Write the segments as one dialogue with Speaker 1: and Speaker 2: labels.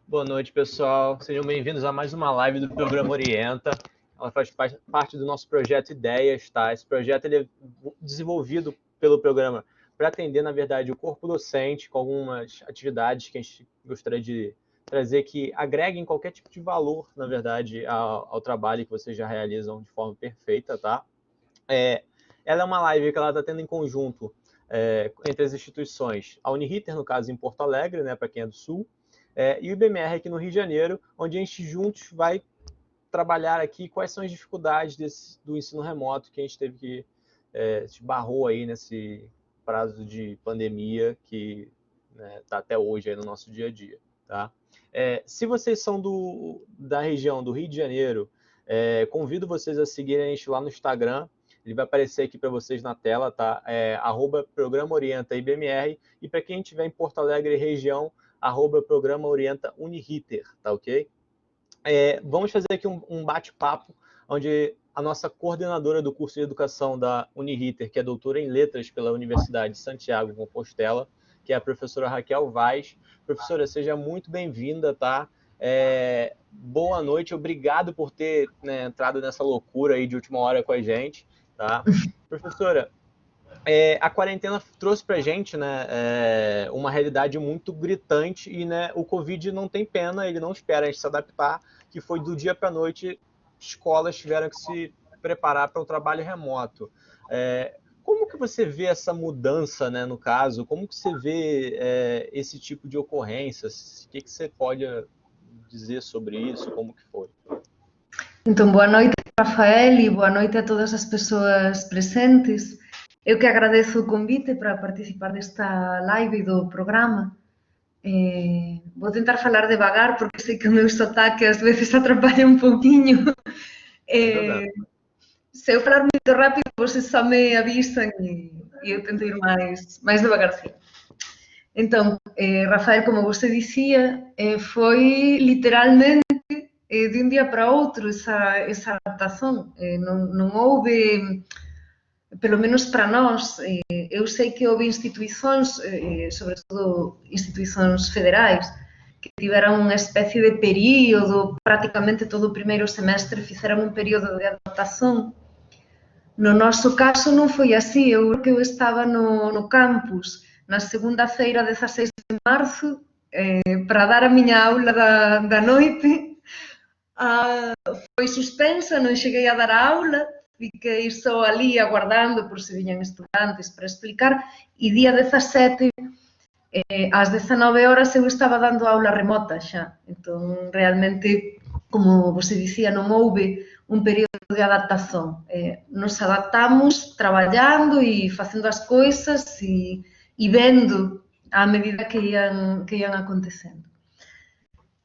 Speaker 1: Boa noite, pessoal. Sejam bem-vindos a mais uma live do Programa Orienta. Ela faz parte do nosso projeto Ideias, tá? Esse projeto ele é desenvolvido pelo programa para atender, na verdade, o corpo docente com algumas atividades que a gente gostaria de trazer que agreguem qualquer tipo de valor, na verdade, ao trabalho que vocês já realizam de forma perfeita, tá? Ela é uma live que ela está tendo em conjunto entre as instituições, a Uniriter, no caso, em Porto Alegre, né, para quem é do Sul, e o IBMR aqui no Rio de Janeiro, onde a gente juntos vai trabalhar aqui quais são as dificuldades do ensino remoto que a gente teve que esbarrou aí nesse prazo de pandemia que está até hoje aí no nosso dia a dia. Tá? Se vocês são da região do Rio de Janeiro, convido vocês a seguirem a gente lá no Instagram. Ele vai aparecer aqui para vocês na tela, tá? @Programa Orienta IBMR. E para quem estiver em Porto Alegre região, @Programa Orienta Uniriter, tá ok? Vamos fazer aqui um bate-papo, onde a nossa coordenadora do curso de educação da Uniriter, que é doutora em letras pela Universidade de Santiago de Compostela, que é a professora Raquel Vaz. Professora, seja muito bem-vinda, tá? Boa noite, obrigado por ter entrado nessa loucura aí de última hora com a gente, tá? Professora, a quarentena trouxe para a gente, né, uma realidade muito gritante e, né, o Covid não tem pena, ele não espera a gente se adaptar, que foi do dia para a noite, escolas tiveram que se preparar para o trabalho remoto. Como que você vê essa mudança, né, no caso? Como que você vê esse tipo de ocorrências? O que você pode dizer sobre isso? Como que foi?
Speaker 2: Então, boa noite, Rafael, e boa noite a todas as pessoas presentes. Eu que agradeço o convite para participar desta live do programa. Vou tentar falar devagar, porque sei que o meu sotaque às vezes atrapalha um pouquinho. Se eu falar muito rápido, vocês só me avisam e eu tento ir mais devagarzinho. Então, Rafael, como você dizia, foi literalmente de um dia para outro essa adaptação. Não houve, pelo menos para nós, eu sei que houve instituições, sobretudo instituições federais, que tiveram uma espécie de período, praticamente todo o primeiro semestre fizeram um período de adaptação. No nosso caso não foi assim. Eu estava no campus na segunda-feira, 16 de março, para dar a minha aula da noite. Foi suspensa, não cheguei a dar a aula, fiquei só ali aguardando por se vinham estudantes para explicar, e dia 17, às 19 horas, eu estava dando aula remota xa. Então, realmente, como você dizia, non houve un período de adaptación. Nos adaptamos traballando e facendo as coisas e vendo á medida que ian acontecendo.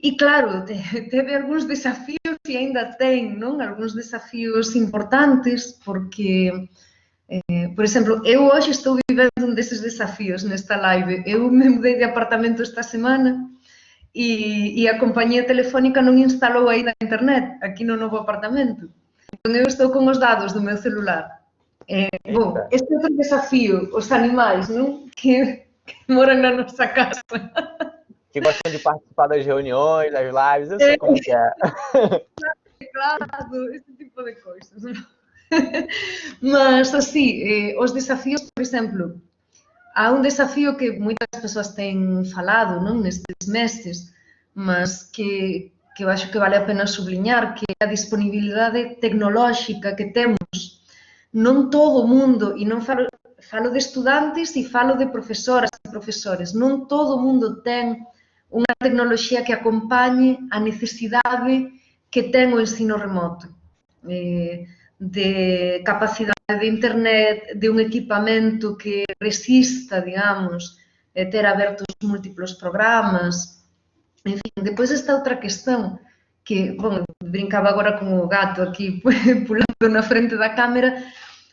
Speaker 2: E claro, teve algúns desafíos e ainda ten, non? Algúns desafíos importantes, porque, por exemplo, eu hoxe estou vivendo un desses desafíos nesta live. Eu me mudei de apartamento esta semana e a compañía telefónica non instalou aí na internet, aquí no novo apartamento. Entón, eu estou con os dados do meu celular. Bom, este é outro desafío, os animais, non? Que moran na nosa casa.
Speaker 1: Que gostam de participar das reuniões, das lives, eu sei como que é.
Speaker 2: Claro, esse tipo de coisas. Mas, assim, os desafios, por exemplo, há un desafío que moitas persoas ten falado, non, nestes meses, mas que eu acho que vale a pena subliñar, que é a disponibilidade tecnolóxica que temos. Non todo o mundo, e non falo de estudantes e falo de profesoras e profesores, non todo o mundo ten unha tecnoloxía que acompañe a necesidade que ten o ensino remoto, de capacidade de internet, de un equipamento que resista, digamos, ter abertos múltiplos programas. En fin, depois esta outra questão que, bom, brincaba agora con o gato aquí pulando na frente da cámara,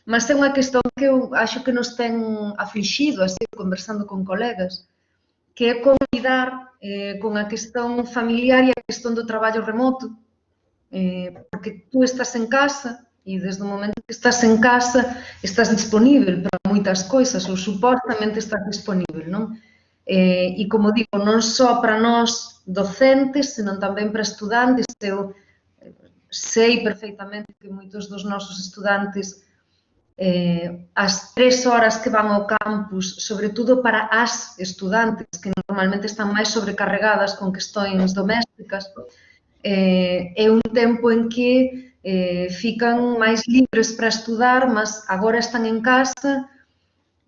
Speaker 2: mas é unha questão que eu acho que nos ten aflixido, así, conversando con colegas, que é como lidar con a questão familiar e a questão do traballo remoto, porque tú estás en casa e desde o momento que estás en casa estás disponível para moitas coisas ou supostamente estás disponível, non? E, como digo, non só para nós docentes, senón tamén para estudantes. Eu sei perfectamente que moitos dos nosos estudantes, as 3 horas que van ao campus, sobre todo para as estudantes, que normalmente están máis sobrecarregadas con questões domésticas, é un tempo en que fican máis libres para estudar, mas agora están en casa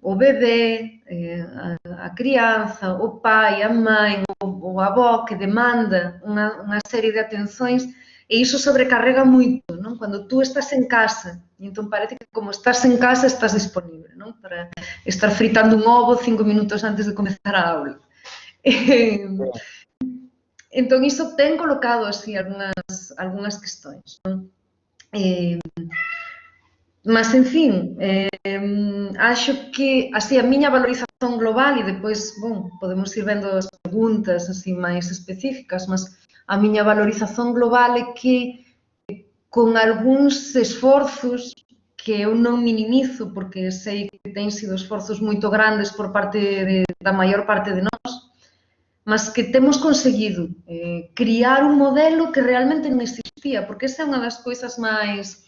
Speaker 2: o bebé, a crianza, o pai, a mãe, o avó, que demanda unha serie de atenções, e iso sobrecarrega moito, non? Cando tú estás en casa, e entón parece que como estás en casa estás disponível, non? Para estar fritando un ovo 5 minutos antes de comezar a aula. Entón, iso ten colocado así algunhas questões, non? Mas, en fin, acho que así a miña valorización global, e depois, bon, podemos ir vendo as preguntas así máis específicas, mas a miña valorización global é que con algúns esforzos que eu non minimizo, porque sei que ten sido esforzos moito grandes por parte da maior parte de nós, mas que temos conseguido criar un modelo que realmente non existía, porque esa é unha das coisas máis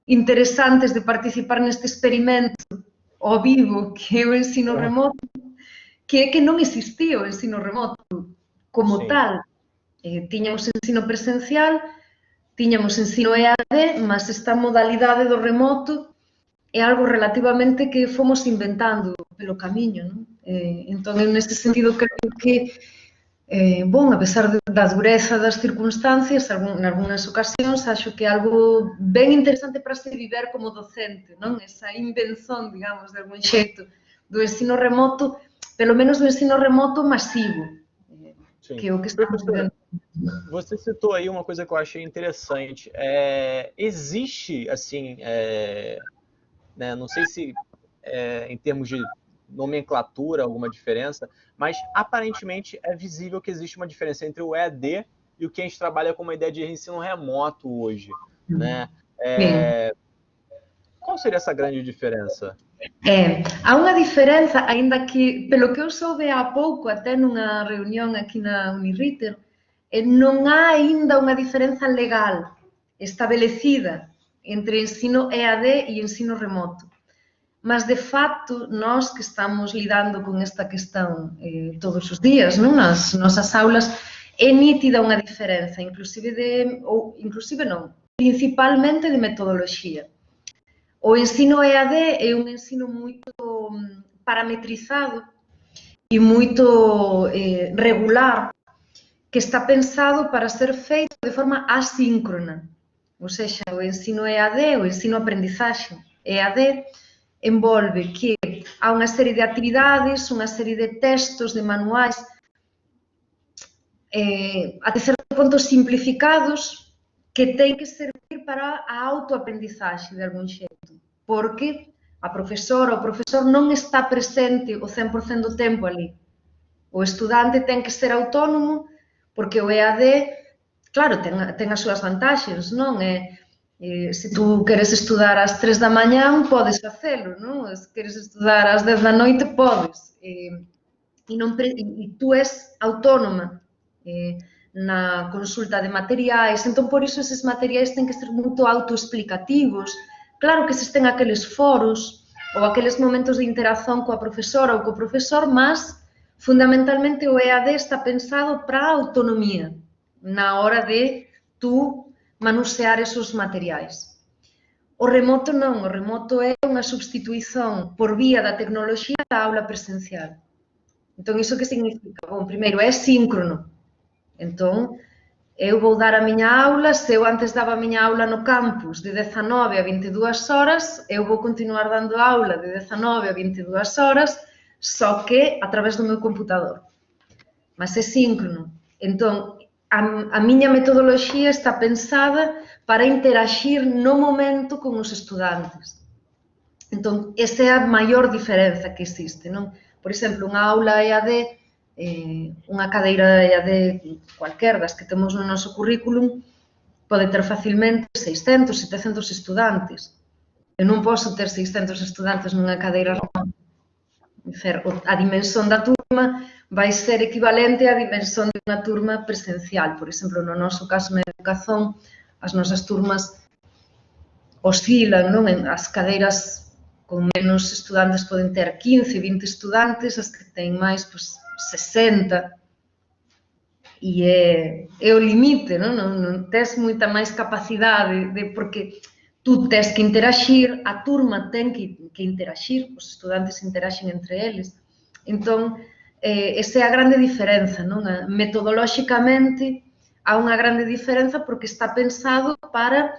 Speaker 2: interesantes de participar neste experimento ao vivo, que é o ensino remoto, que é que non existía o ensino remoto como tal. Tiñamos ensino presencial, tiñamos ensino EAD, mas esta modalidade do remoto é algo relativamente que fomos inventando pelo camiño, non? Entón, neste sentido, creo que bon, a pesar da dureza das circunstancias, en algunhas ocasións, acho que é algo ben interesante para se viver como docente, non? Esa invención, digamos, de algún xeito, do ensino remoto, pelo menos do ensino remoto masivo, que é o que estamos vivendo.
Speaker 1: Você citou aí uma coisa que eu achei interessante. Existe, assim, né, não sei se em termos de nomenclatura, alguma diferença, mas aparentemente é visível que existe uma diferença entre o EAD e o que a gente trabalha como uma ideia de ensino remoto hoje, né? Qual seria essa grande diferença?
Speaker 2: Há unha diferenza, aínda que, pelo que eu soube há pouco, até nunha reunión aquí na Uniriter, non há aínda unha diferenza legal establecida entre ensino EAD e ensino remoto. Mas, de facto, nós que estamos lidando con esta questão todos os días, non? Nas nosas aulas, é nítida unha diferenza, principalmente de metodoloxía. O ensino EAD é un ensino moito parametrizado e moito regular, que está pensado para ser feito de forma asíncrona. Ou seja, o ensino EAD, o ensino aprendizaxe EAD, envolve que há unha serie de actividades, unha serie de textos, de manuais, até certo punto simplificados, que ten que servir para a autoaprendizaxe de algún xeito, porque a profesora ou o profesor non está presente o 100% do tempo ali. O estudante ten que ser autónomo, porque o EAD, claro, ten as súas vantaxes, non? Se tú queres estudar ás 3 da mañán, podes facelo, non? Se queres estudar ás 10 da noite, podes. E tú és autónoma na consulta de materiais, entón, por iso, eses materiais ten que ser moito autoexplicativos. Claro que existen aqueles foros ou aqueles momentos de interacción coa profesora ou co profesor, mas, fundamentalmente, o EAD está pensado para a autonomía na hora de tú manusear esos materiais. O remoto non, o remoto é unha substituición por vía da tecnoloxía da aula presencial. Entón, iso que significa? Bom, primeiro, é síncrono. Entón, eu vou dar a miña aula, se eu antes daba a miña aula no campus de 19 a 22 horas, eu vou continuar dando aula de 19 a 22 horas, só que a través do meu computador. Mas é síncrono. Entón, a miña metodoloxía está pensada para interagir no momento con os estudantes. Entón, esa é a maior diferenza que existe, non? Por exemplo, unha aula EAD, unha cadeira EAD cualquier das que temos no noso currículum, pode ter facilmente 600, 700 estudantes. Eu non posso ter 600 estudantes nunha cadeira remota. A dimensón da turma vai ser equivalente á dimensión de unha turma presencial. Por exemplo, no noso caso na educación, as nosas turmas oscilan, non? As cadeiras con menos estudantes poden ter 15, 20 estudantes, as que ten máis, pois, 60. E é o limite, non? Non tes moita máis capacidade, porque tú tes que interagir, a turma ten que interagir, os estudantes interaxen entre eles. Entón, esa é a grande diferenza, non? Metodolóxicamente, há unha grande diferenza porque está pensado para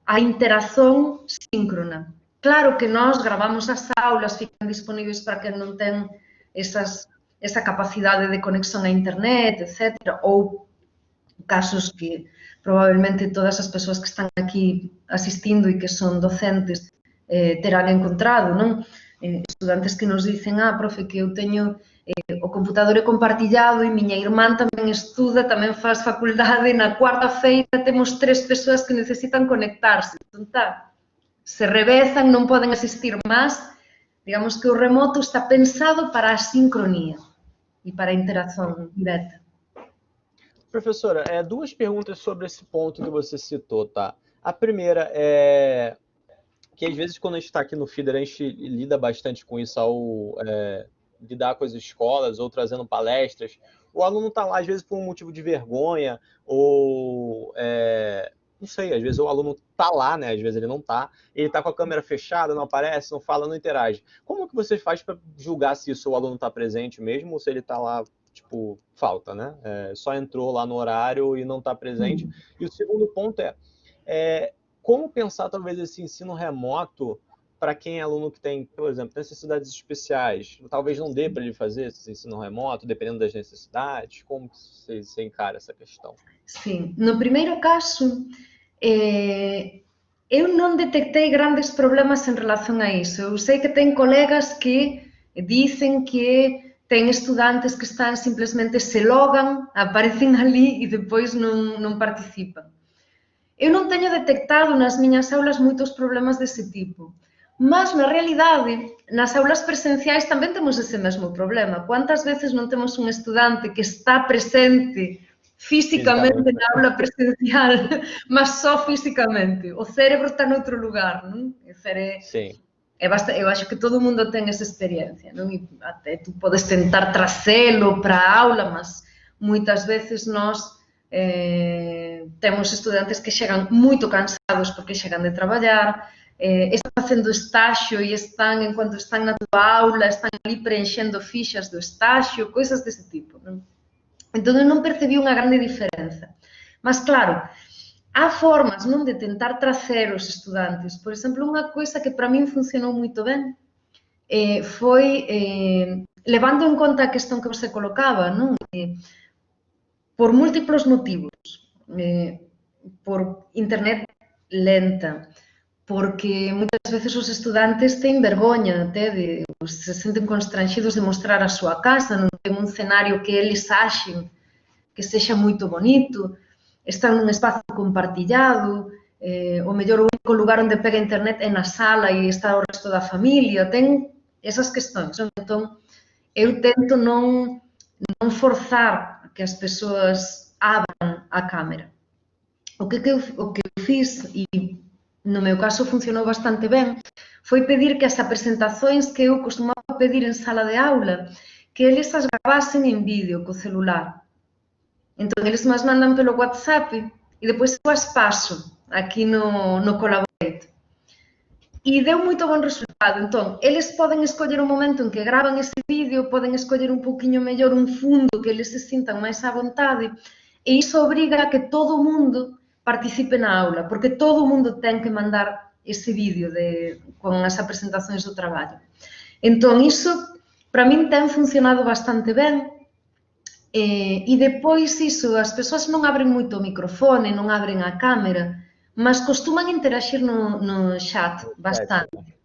Speaker 2: a interazón síncrona. Claro que nós gravamos as aulas, fican disponíveis para quen non ten esa capacidade de conexión a internet, etc. Ou casos que probablemente todas as persoas que están aquí asistindo e que son docentes terán encontrado, non? Estudantes que nos dicen, profe, que eu teño o computador é compartillado e miña irmán tamén estuda, tamén faz facultade, na cuarta feira temos 3 persoas que necesitan conectarse. Entón, se revezan, non poden asistir máis. Digamos que o remoto está pensado para a sincronía e para a interação direta.
Speaker 1: Professora, 2 perguntas sobre esse ponto que você citou, tá? A primeira é que às vezes quando a gente está aqui no Feeder, a gente lida bastante com isso ao lidar com as escolas ou trazendo palestras. O aluno está lá, às vezes, por um motivo de vergonha, ou não sei, às vezes o aluno está lá, né? Às vezes ele não está, ele está com a câmera fechada, não aparece, não fala, não interage. Como que você faz para julgar se o aluno está presente mesmo, ou se ele está lá, tipo, falta, né? Só entrou lá no horário e não está presente? E o segundo ponto como pensar, talvez, esse ensino remoto para quem é aluno que tem, por exemplo, necessidades especiais? Talvez não dê para ele fazer esse ensino remoto, dependendo das necessidades. Como que você encara essa questão?
Speaker 2: Sim. No primeiro caso, eu não detectei grandes problemas em relação a isso. Eu sei que tem colegas que dizem que tem estudantes que estão simplesmente se logam, aparecem ali e depois não participam. Eu non teño detectado nas miñas aulas moitos problemas dese tipo, mas na realidade, nas aulas presenciais tamén temos ese mesmo problema. Quantas veces non temos un estudante que está presente físicamente na aula presencial, mas só físicamente? O cérebro está noutro lugar, non?
Speaker 1: Sim.
Speaker 2: Eu acho que todo mundo ten esa experiencia, non? E até tú podes tentar trazelo para a aula, mas moitas veces nós temos estudantes que chegan moito cansados porque chegan de traballar, están facendo estáxio e enquanto están na túa aula, están ali preenchendo fichas do estáxio, coisas desse tipo, non? Entón, eu non percebi unha grande diferenza. Mas, claro, há formas, non, de tentar tracer os estudantes. Por exemplo, unha coisa que para min funcionou moito ben foi, levando en conta a questão que você colocaba, non? Por múltiplos motivos, por internet lenta, porque moitas veces os estudantes ten vergoña, se senten constranxidos de mostrar a súa casa, non ten un escenario que eles achen que sexa moito bonito, están nun espazo compartillado, o mellor o único lugar onde pega internet é na sala e está o resto da familia, ten esas questões. Entón, eu tento non forzar que as persoas abran a cámara. O que eu fiz, e no meu caso funcionou bastante ben, foi pedir que as presentacións que eu costumaba pedir en sala de aula, que eles as gravasen en vídeo co celular. Entón, eles me as mandan pelo WhatsApp e depois eu as paso aquí no Collaborate. E deu moito bon resultado. Entón, eles poden escoller o momento en que gravan ese vídeo, poden escoller un pouquiño mellor un fundo que eles se sintan máis á vontade, e iso obriga a que todo o mundo participe na aula, porque todo o mundo ten que mandar ese vídeo con as presentacións do traballo. Entón, iso, para min, ten funcionado bastante ben, e depois iso, as persoas non abren moito o microfone, non abren a cámara, mas costuman interagir no chat bastante.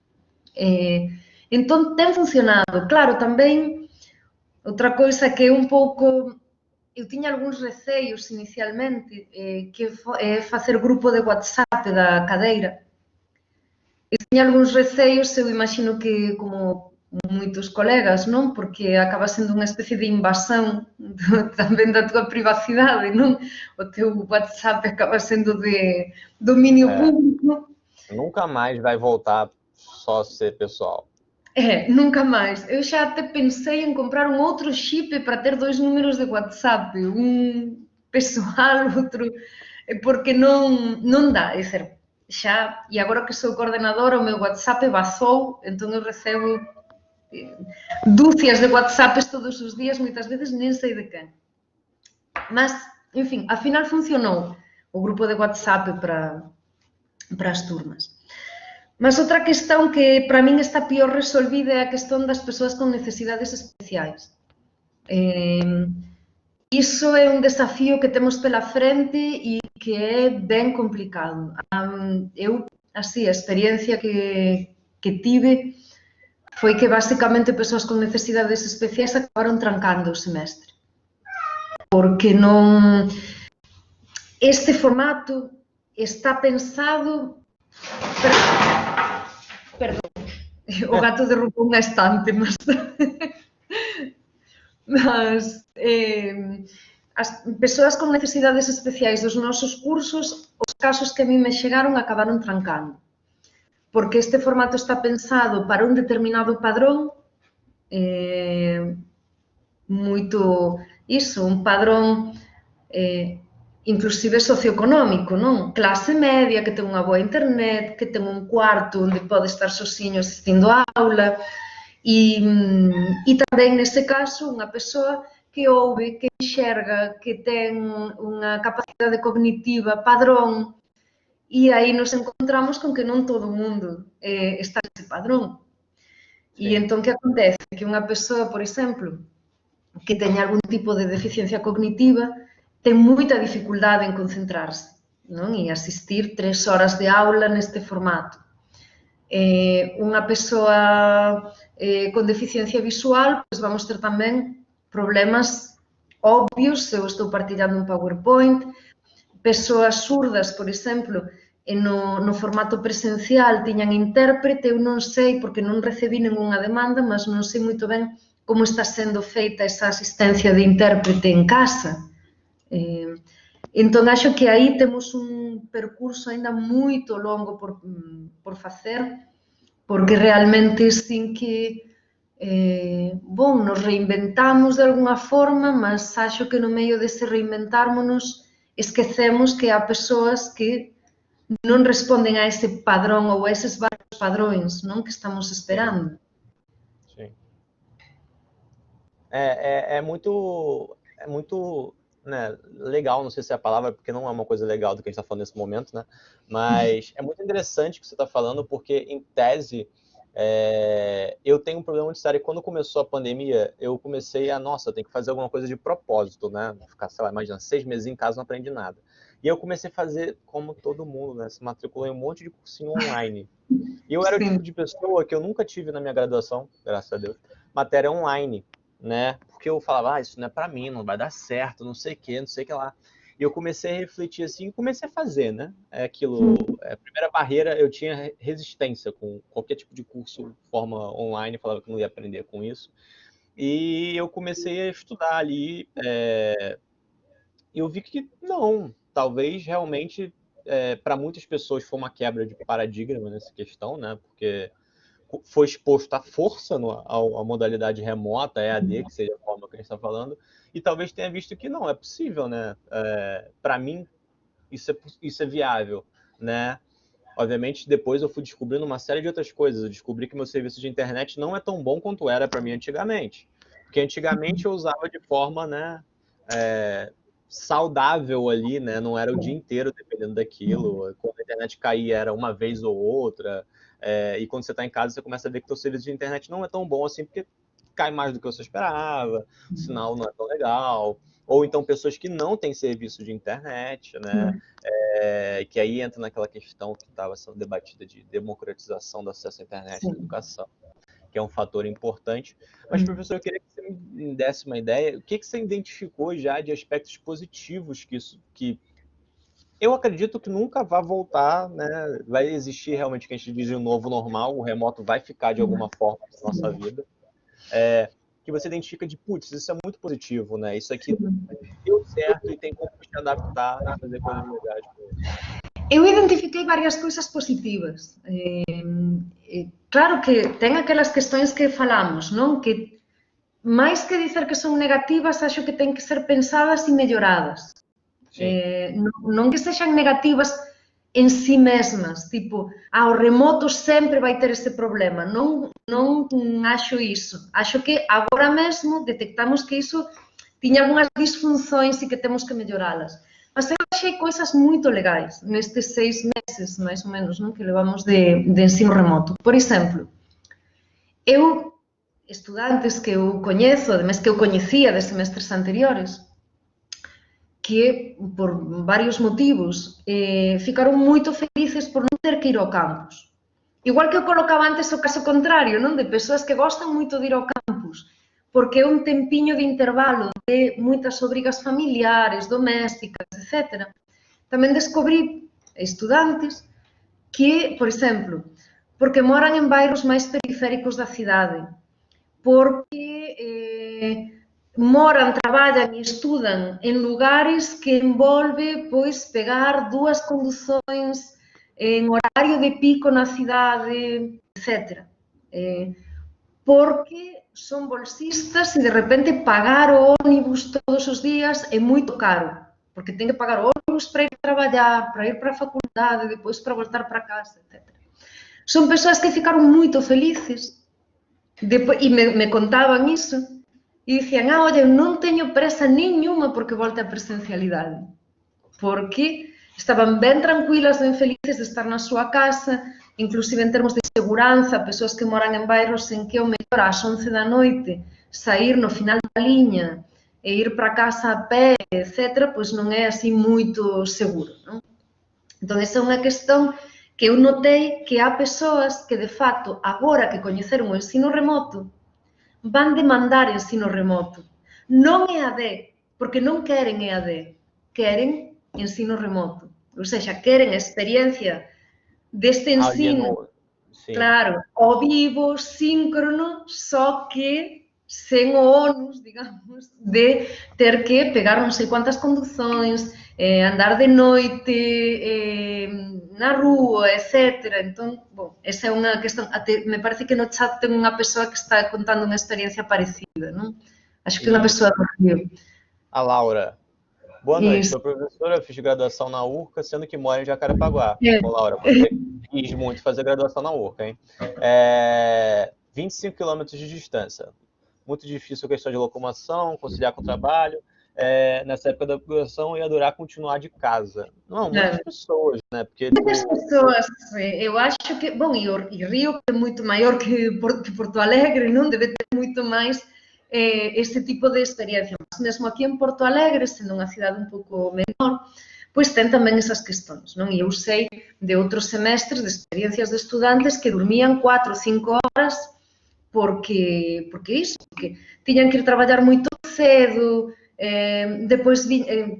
Speaker 2: Entón, ten funcionado. Claro, tamén, outra coisa que un pouco... Eu tiña algúns receios inicialmente, que é facer grupo de WhatsApp da cadeira. Eu tiña algúns receios, eu imagino que como moitos colegas, non? Porque acaba sendo unha especie de invasión tamén da túa privacidade, non? O teu WhatsApp acaba sendo de dominio público.
Speaker 1: Nunca mais vai voltar só ser pessoal.
Speaker 2: Nunca máis. Eu xa até pensei en comprar un outro chip para ter 2 números de WhatsApp, un pessoal, outro, porque non dá, é dizer, xa, e agora que sou coordenadora, o meu WhatsApp vazou, entón eu recebo dúcias de WhatsApps todos os días, moitas veces nen sei de quen. Mas, en fin, ao final funcionou o grupo de WhatsApp para as turmas. Mas outra questão que para min está peor resolvida é a questão das persoas con necesidades especiais. Iso é un desafío que temos pela frente e que é ben complicado. Eu, así, a experiencia que tive foi que basicamente persoas con necesidades especiais acabaron trancando o semestre. Porque non... Este formato está pensado... Perdón, o gato derrubou unha estante, mas as persoas con necesidades especiais dos nosos cursos, os casos que a mí me chegaron acabaron trancando. Porque este formato está pensado para un determinado padrón, moito iso, un padrón inclusive socioeconómico, non? Clase media, que ten unha boa internet, que ten un cuarto onde pode estar sozinho asistindo á aula, e tamén nese caso unha persoa que ouve, que enxerga, que ten unha capacidade cognitiva padrón, e aí nos encontramos con que non todo o mundo está nese padrón. E entón, que acontece? Que unha persoa, por exemplo, que teña algún tipo de deficiencia cognitiva, ten moita dificultade en concentrarse, non? E asistir 3 horas de aula neste formato. Unha persoa con deficiencia visual, pois vamos ter tamén problemas obvios, se eu estou partilhando un PowerPoint. Persoas surdas, por exemplo, no formato presencial tiñan intérprete, eu non sei, porque non recibí ninguna demanda, mas non sei moito ben como está sendo feita esa asistencia de intérprete en casa. Entón, acho que aí temos un percurso aínda moito longo por facer, porque realmente sin que, nos reinventamos de alguna forma, mas acho que no medio dese reinventármonos esquecemos que há persoas que non responden a ese padrón ou a eses varios padrões, non, que estamos esperando.
Speaker 1: Sim. É muito né, legal, não sei se é a palavra, porque não é uma coisa legal do que a gente está falando nesse momento, né? Mas é muito interessante o que você está falando, porque, em tese, eu tenho um problema muito sério. Quando começou a pandemia, eu comecei eu tenho que fazer alguma coisa de propósito, né? Ficar, sei lá, imagina, 6 meses em casa, não aprendi nada. E eu comecei a fazer como todo mundo, né? Se matriculou em um monte de cursinho online. E eu era o tipo de pessoa que eu nunca tive na minha graduação, graças a Deus, matéria online, né? Porque eu falava, isso não é para mim, não vai dar certo, não sei o que lá. E eu comecei a refletir assim, e comecei a fazer, né? A primeira barreira, eu tinha resistência com qualquer tipo de curso, forma online, falava que não ia aprender com isso. E eu comecei a estudar ali, e eu vi que não, talvez realmente, para muitas pessoas foi uma quebra de paradigma nessa questão, né? Porque foi exposto à força à modalidade remota, EAD, que seja a forma que a gente está falando, e talvez tenha visto que não, é possível, né? Para mim, isso é viável, né? Obviamente, depois eu fui descobrindo uma série de outras coisas. Eu descobri que meu serviço de internet não é tão bom quanto era para mim antigamente. Porque antigamente eu usava de forma, né, saudável ali, né? Não era o dia inteiro dependendo daquilo. Quando a internet caía era uma vez ou outra. E quando você está em casa, você começa a ver que o seu serviço de internet não é tão bom assim, porque cai mais do que você esperava, o sinal não é tão legal. Ou então pessoas que não têm serviço de internet, né? Que aí entra naquela questão que estava sendo debatida de democratização do acesso à internet na educação, que é um fator importante. Mas, professor, eu queria que você me desse uma ideia, o que você identificou já de aspectos positivos que eu acredito que nunca vai voltar, né? Vai existir realmente o que a gente diz o novo normal, o remoto vai ficar de alguma forma na nossa vida. Que você identifica de, putz, isso é muito positivo, né? Isso aqui deu certo e tem como te adaptar e fazer coisas legais com isso.
Speaker 2: Eu identifiquei varias coisas positivas. Claro que ten aquelas questões que falamos, non? Que máis que dizer que son negativas, acho que ten que ser pensadas e melloradas. Non que sexan negativas en sí mesmas, tipo, o remoto sempre vai ter ese problema. Non axo iso. Axo que agora mesmo detectamos que iso tiña algunhas disfuncións e que temos que melloralas. Mas eu achei coisas moito legais nestes 6 meses, máis ou menos, non? Que levamos de ensino remoto. Por exemplo, estudantes que eu coñezo, ademais que eu coñecía de semestres anteriores, que por varios motivos ficaron moito felices por non ter que ir ao campus. Igual que eu colocaba antes o caso contrario, non? De persoas que gostan moito de ir ao campus, porque é un tempiño de intervalo de moitas obrigas familiares, domésticas, etc. Tamén descobrí estudantes que, por exemplo, porque moran en bairros máis periféricos da cidade, porque moran, traballan e estudan en lugares que envolve pois pegar 2 conducións en horario de pico na cidade, etc. Porque son bolsistas e de repente pagar o ónibus todos os días é moito caro, porque ten que pagar o ónibus para ir traballar, para ir para a facultade, depois para voltar para casa, etc. Son persoas que ficaron moito felices e me contaban iso. E dicían, olha, eu non teño presa niñuma porque volte a presencialidade. Porque estaban ben tranquilas, ben felices de estar na súa casa, inclusive en termos de seguranza, persoas que moran en bairros en que o mellor ás 11 da noite sair no final da liña e ir para casa a pé, etc., pois non é así moito seguro, non? Entón, esa é unha questão que eu notei que há persoas que, de facto, agora que coñeceron o ensino remoto, van demandar ensino remoto. Non EAD, porque non queren EAD, queren ensino remoto. Ou seja, queren a experiencia deste ensino, claro, ao vivo, síncrono, só que sen o onus, digamos, de ter que pegar non sei quantas conducións, andar de noite na rúa, etc. Entón, bom, esa é unha questão. Me parece que no chat ten unha persoa que está contando unha experiencia parecida, non? Acho que é unha persoa do Rio.
Speaker 1: A Laura. Boa noite, sou professora, fiz graduação na URCA, sendo que moro em Jacarepaguá. Ô, Laura, você quis muito fazer graduação na URCA, hein? 25 quilômetros de distância. Muito difícil a questão de locomoção, conciliar com o trabalho. Nessa época da graduação, eu ia adorar continuar de casa. Não, muitas pessoas, né? Porque,
Speaker 2: muitas pessoas, eu acho que... Bom, e Rio é muito maior que Porto Alegre, non? Debe ter muito máis ese tipo de experiencia. Mas mesmo aquí en Porto Alegre, sendo unha cidade un pouco menor, pois ten tamén esas questões, non? E eu sei de outros semestres de experiencias de estudantes que dormían 4 ou 5 horas porque tiñan que ir traballar moito cedo, depois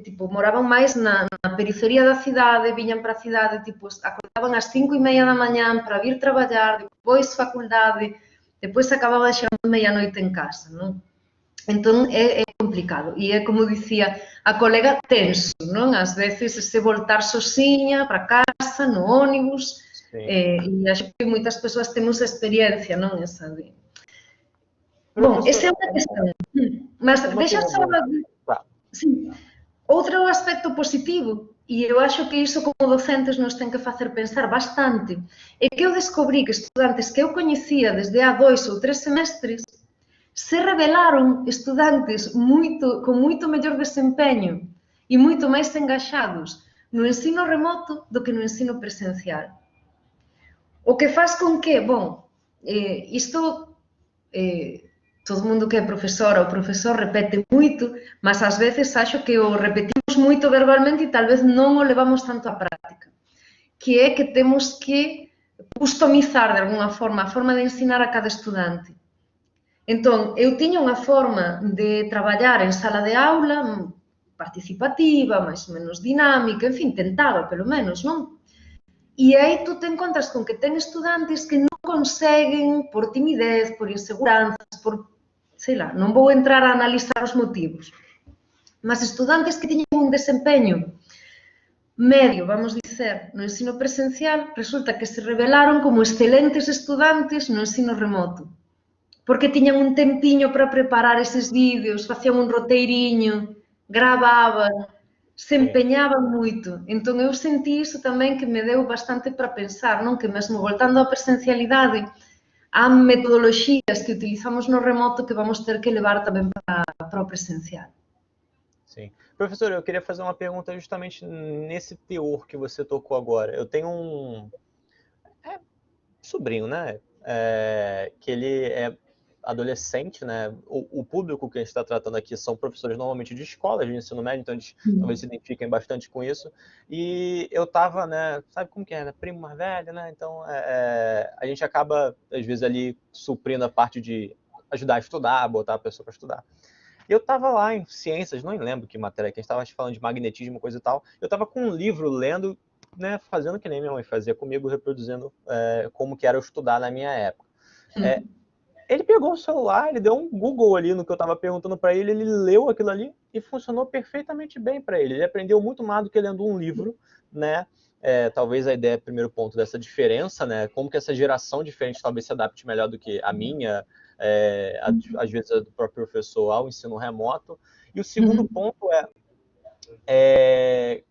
Speaker 2: tipo, moraban máis na periferia da cidade, viñan para a cidade, tipo, acordaban ás 5:30 da mañá para vir traballar, depois faculdade, depois acababan chegando meia-noite en casa, non? Entón é complicado, e é como dicía a colega, tenso, non? Ás veces ese voltar sozinha para casa, no ónibus, e acho que moitas persoas temos experiencia, non? Esa de... Bom, esa é unha questão. Mas vexa só... Sí. Outro aspecto positivo, e eu acho que iso como docentes nos ten que facer pensar bastante, é que eu descobrí que estudantes que eu coñecía desde há 2 ou 3 semestres se revelaron estudantes con moito mellor desempeño e moito máis engaxados no ensino remoto do que no ensino presencial. O que faz con que, bom, isto... todo mundo que é profesora ou profesor repete moito, mas ás veces acho que o repetimos moito verbalmente e tal vez non o levamos tanto á práctica. Que é que temos que customizar de alguna forma a forma de ensinar a cada estudante. Entón, eu tiña unha forma de traballar en sala de aula participativa, máis ou menos dinámica, en fin, tentaba, pelo menos, non? E aí tú te encontras con que ten estudantes que non conseguen por timidez, por inseguranzas, por, sei lá, non vou entrar a analizar os motivos, mas estudantes que tiñen un desempeño medio, vamos dicer, no ensino presencial, resulta que se revelaron como excelentes estudantes no ensino remoto, porque tiñan un tempiño para preparar eses vídeos, facían un roteiriño, gravaban, se empeñaban moito. Entón, eu sentí iso tamén que me deu bastante para pensar, non? Que mesmo voltando á presencialidade, há metodoloxías que utilizamos no remoto que vamos ter que levar tamén para o presencial.
Speaker 1: Sim. Professor, eu queria fazer uma pergunta justamente nesse teor que você tocou agora. Eu tenho um sobrinho, né? Que ele é adolescente, né? O público que a gente está tratando aqui são professores normalmente de escolas de ensino médio, então eles talvez se identifiquem bastante com isso. E eu tava, né? Sabe como que é, né? Primo mais velho, né? Então a gente acaba, às vezes, ali suprindo a parte de ajudar a estudar, botar a pessoa para estudar. Eu estava lá em ciências, não lembro que matéria, que a gente estava falando de magnetismo, coisa e tal. Eu estava com um livro lendo, né, fazendo que nem minha mãe fazia comigo, reproduzindo como que era eu estudar na minha época. Ele pegou o celular, ele deu um Google ali no que eu estava perguntando para ele, ele leu aquilo ali e funcionou perfeitamente bem para ele. Ele aprendeu muito mais do que lendo um livro, né? Talvez a ideia, primeiro ponto, dessa diferença, né? Como que essa geração diferente talvez se adapte melhor do que a minha, às vezes do próprio professor ao ensino remoto. E o segundo ponto é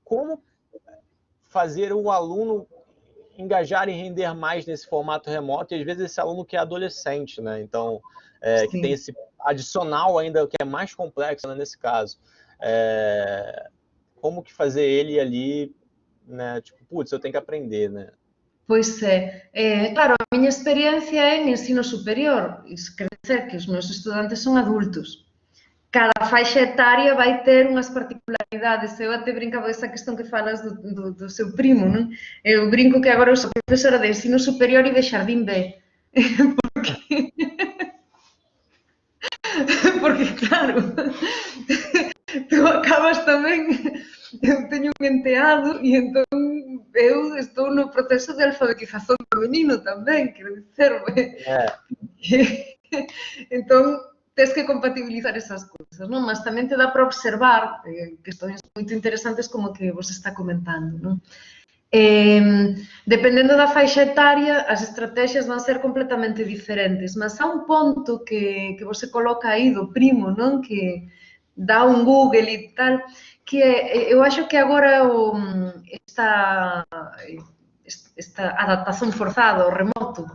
Speaker 1: como fazer o aluno engajar e render mais nesse formato remoto, e às vezes esse aluno que é adolescente, né? Então, que tem esse adicional ainda que é mais complexo, né, nesse caso. Como que fazer ele ali, né? Tipo, putz, eu tenho que aprender, né?
Speaker 2: Pois claro, a miña experiencia é en ensino superior, iso quer dizer que os meus estudantes son adultos. Cada faixa etaria vai ter unhas particularidades. Eu até brincaba desa questão que falas do seu primo, non? Eu brinco que agora eu sou profesora de ensino superior e de xardín B. Porque claro, tú acabas tamén, eu teño un enteado e entón eu estou no proceso de alfabetización do menino tamén, quero dicerme. Entón, tes que compatibilizar esas cousas, non? Mas tamén te dá para observar questões moito interesantes como que vos está comentando, non? Dependendo da faixa etaria, as estrategias van ser completamente diferentes, mas há un ponto que você coloca aí do primo, non? Que dá un Google e tal, que eu acho que agora esta adaptación forzada ao remoto,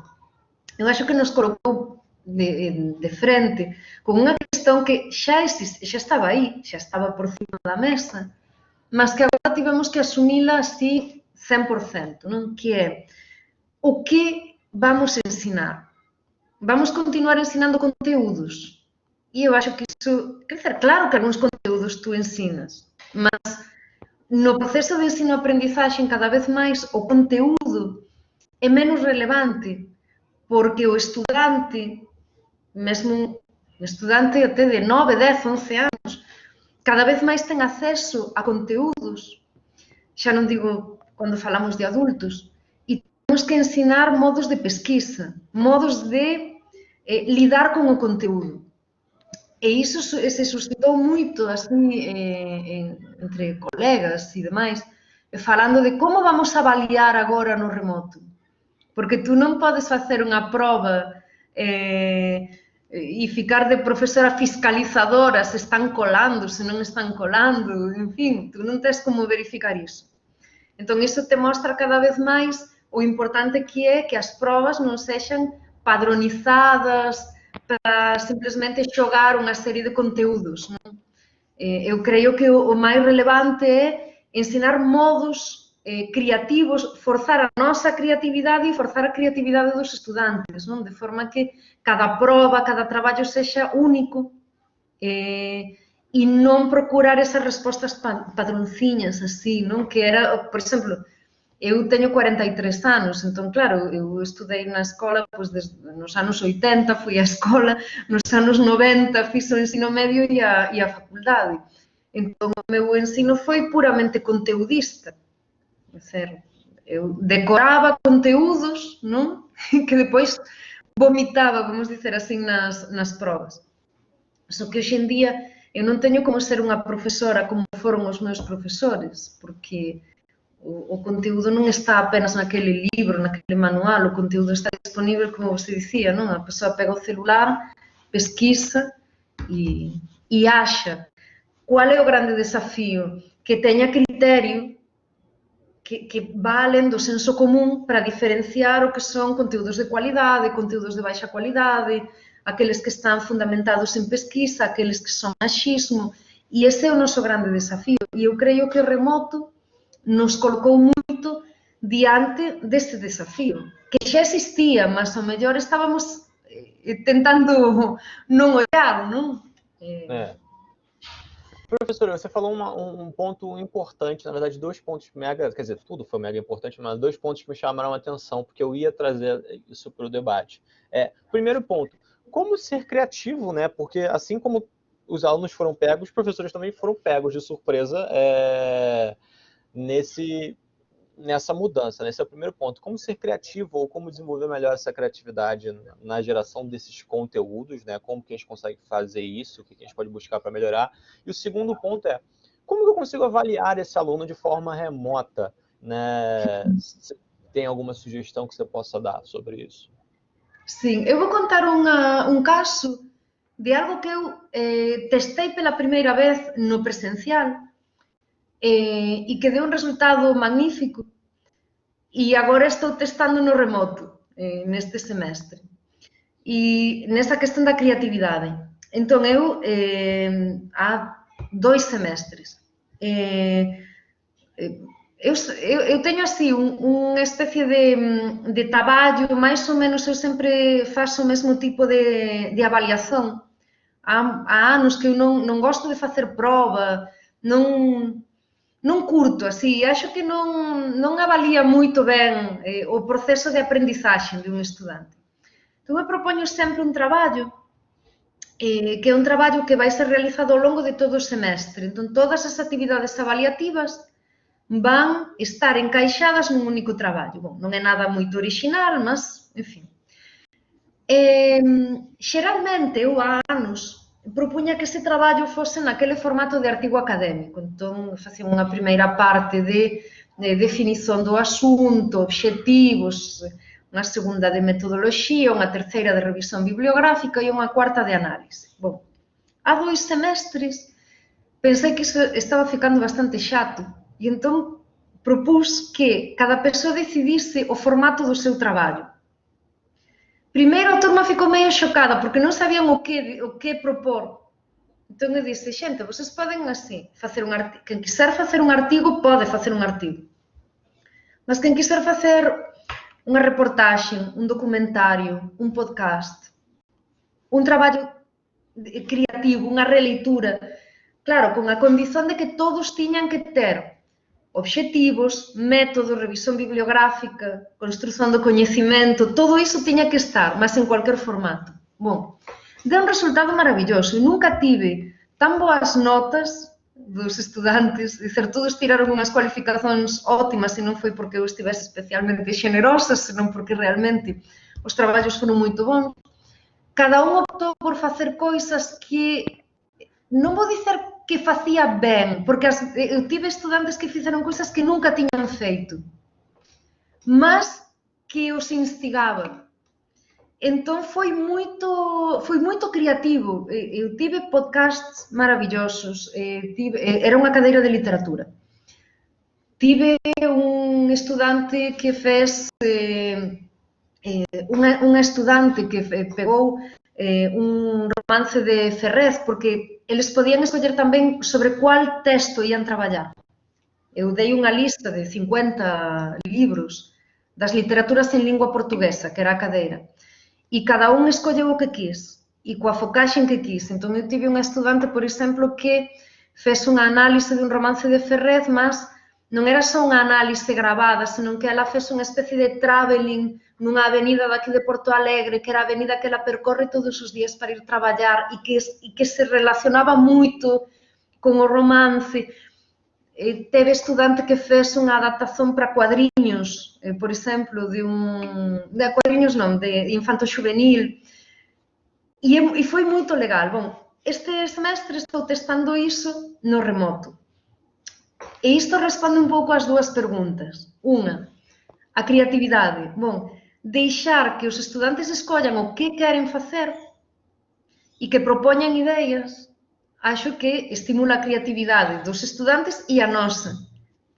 Speaker 2: eu acho que nos colocou de frente con unha questão que xa estaba aí, xa estaba por cima da mesa, mas que agora tivemos que asumila así 100%, non? Que é o que vamos ensinar. Vamos continuar ensinando conteúdos. E eu acho que iso, quer dizer, claro que algúns conteúdos tú ensinas, mas no proceso de ensino-aprendizaxe cada vez máis o conteúdo é menos relevante, porque o estudante, mesmo un estudante até de 9, 10, 11 anos, cada vez máis ten acceso a conteúdos, xa non digo cando falamos de adultos, e temos que ensinar modos de pesquisa, modos de lidar con o conteúdo. E iso se suscitou moito así entre colegas e demais, falando de como vamos avaliar agora no remoto. Porque tú non podes facer unha proba e ficar de profesora fiscalizadora se están colando, se non están colando, en fin, tú non tens como verificar iso. Entón, iso te mostra cada vez máis o importante que é que as probas non sexan padronizadas para simplesmente xogar unha serie de conteúdos, non? Eu creo que o máis relevante é ensinar modos creativos, forzar a nosa creatividade e forzar a creatividade dos estudantes, non? De forma que cada proba, cada traballo sexa único e non procurar esas respostas padronciñas así, non? Que era, por exemplo, eu teño 43 anos, entón, claro, eu estudei na escola nos anos 80, fui á escola, nos anos 90 fiz o ensino medio e a facultade. Entón, o meu ensino foi puramente conteudista. É ser, eu decoraba conteúdos, non? Que depois vomitaba, vamos dizer así, nas probas. Só que hoxe en día eu non teño como ser unha profesora como foron os meus profesores, porque o conteúdo non está apenas naquele libro, naquele manual, o conteúdo está disponível, como você dicía, non? A persoa pega o celular, pesquisa e acha. Qual é o grande desafío? Que teña criterio que vá alén do senso común para diferenciar o que son conteúdos de cualidade, conteúdos de baixa cualidade, aqueles que están fundamentados en pesquisa, aqueles que son achismo, e ese é o noso grande desafío. E eu creo que o remoto nos colocou moito diante deste desafío, que xa existía, mas ao mellor estábamos tentando non olhar, non?
Speaker 1: Professora, você falou um ponto importante, na verdade, 2 pontos mega, quer dizer, tudo foi mega importante, mas 2 pontos que me chamaram a atenção, porque eu ia trazer isso para o debate. Primeiro ponto, como ser criativo, né? Porque assim como os alunos foram pegos, os professores também foram pegos de surpresa nessa mudança, né? Esse é o primeiro ponto. Como ser criativo ou como desenvolver melhor essa criatividade na geração desses conteúdos, né? Como que a gente consegue fazer isso, o que a gente pode buscar para melhorar. E o segundo ponto é, como que eu consigo avaliar esse aluno de forma remota, né? Você tem alguma sugestão que você possa dar sobre isso?
Speaker 2: Sim, eu vou contar um caso de algo que eu testei pela primeira vez no presencial e que deu un resultado magnífico e agora estou testando no remoto neste semestre e nesa questão da creatividade. Entón, eu há 2 semestres eu teño así unha especie de traballo, máis ou menos eu sempre faço o mesmo tipo de avaliación. Há anos que eu non gosto de facer proba, non curto, así, acho que non avalía moito ben o proceso de aprendizaxe de un estudante. Entón, eu propoño sempre un traballo que é un traballo que vai ser realizado ao longo de todo o semestre. Entón, todas as actividades avaliativas van estar encaixadas nun único traballo. Bom, non é nada moito orixinal, mas, en fin. Xeralmente, eu há anos propuña que ese traballo fose naquele formato de artigo académico. Entón, facía unha primeira parte de definición do asunto, obxectivos, unha segunda de metodoloxía, unha terceira de revisión bibliográfica e unha cuarta de análise. Bom, há 2 semestres pensei que iso estaba ficando bastante xato e entón propus que cada persoa decidisse o formato do seu traballo. Primeiro a turma ficou meio xocada porque non sabían o que propor. Entón eu disse, xente, vocês poden así, facer un artigo. Quen quiser facer un artigo, pode facer un artigo. Mas quen quiser facer unha reportaxe, un documentario, un podcast, un traballo creativo, unha releitura, claro, con a condición de que todos tiñan que ter obxectivos, métodos, revisión bibliográfica, construción do coñecemento, todo iso tiña que estar, mas en cualquier formato. Bom, deu un resultado maravilloso e nunca tive tan boas notas dos estudantes, dizer, todos tiraron unhas cualificacións óptimas e non foi porque eu estivese especialmente xenerosa, senón porque realmente os traballos foron moito bons. Cada un optou por facer coisas que non vou dicer que facía ben, porque eu tive estudantes que fixeron cousas que nunca tiñan feito, mas que os instigaba. Entón foi moito creativo. Eu tive podcasts maravillosos, era unha cadeira de literatura. Tive un estudante que fez, unha estudante que pegou un romance de Ferrez, porque eles podían escoller tamén sobre cual texto ian traballar. Eu dei unha lista de 50 libros das literaturas en lingua portuguesa, que era a cadeira, e cada un escolleu o que quis, e coa focaxe que quis. Entón, eu tive unha estudante, por exemplo, que fez unha análise de un romance de Ferrez, mas non era só unha análise gravada, senón que ela fez unha especie de traveling nunha avenida daqui de Porto Alegre, que era a avenida que ela percorre todos os días para ir traballar e que se relacionaba moito con o romance. Teve estudante que fez unha adaptación para cuadriños, por exemplo, de cuadriños non, de infanto juvenil, e foi moito legal. Bom, este semestre estou testando iso no remoto. E isto responde un pouco ás dúas preguntas. Unha, a creatividade. Bom, deixar que os estudantes escollan o que queren facer e que propoñan ideas, acho que estimula a creatividade dos estudantes e a nosa.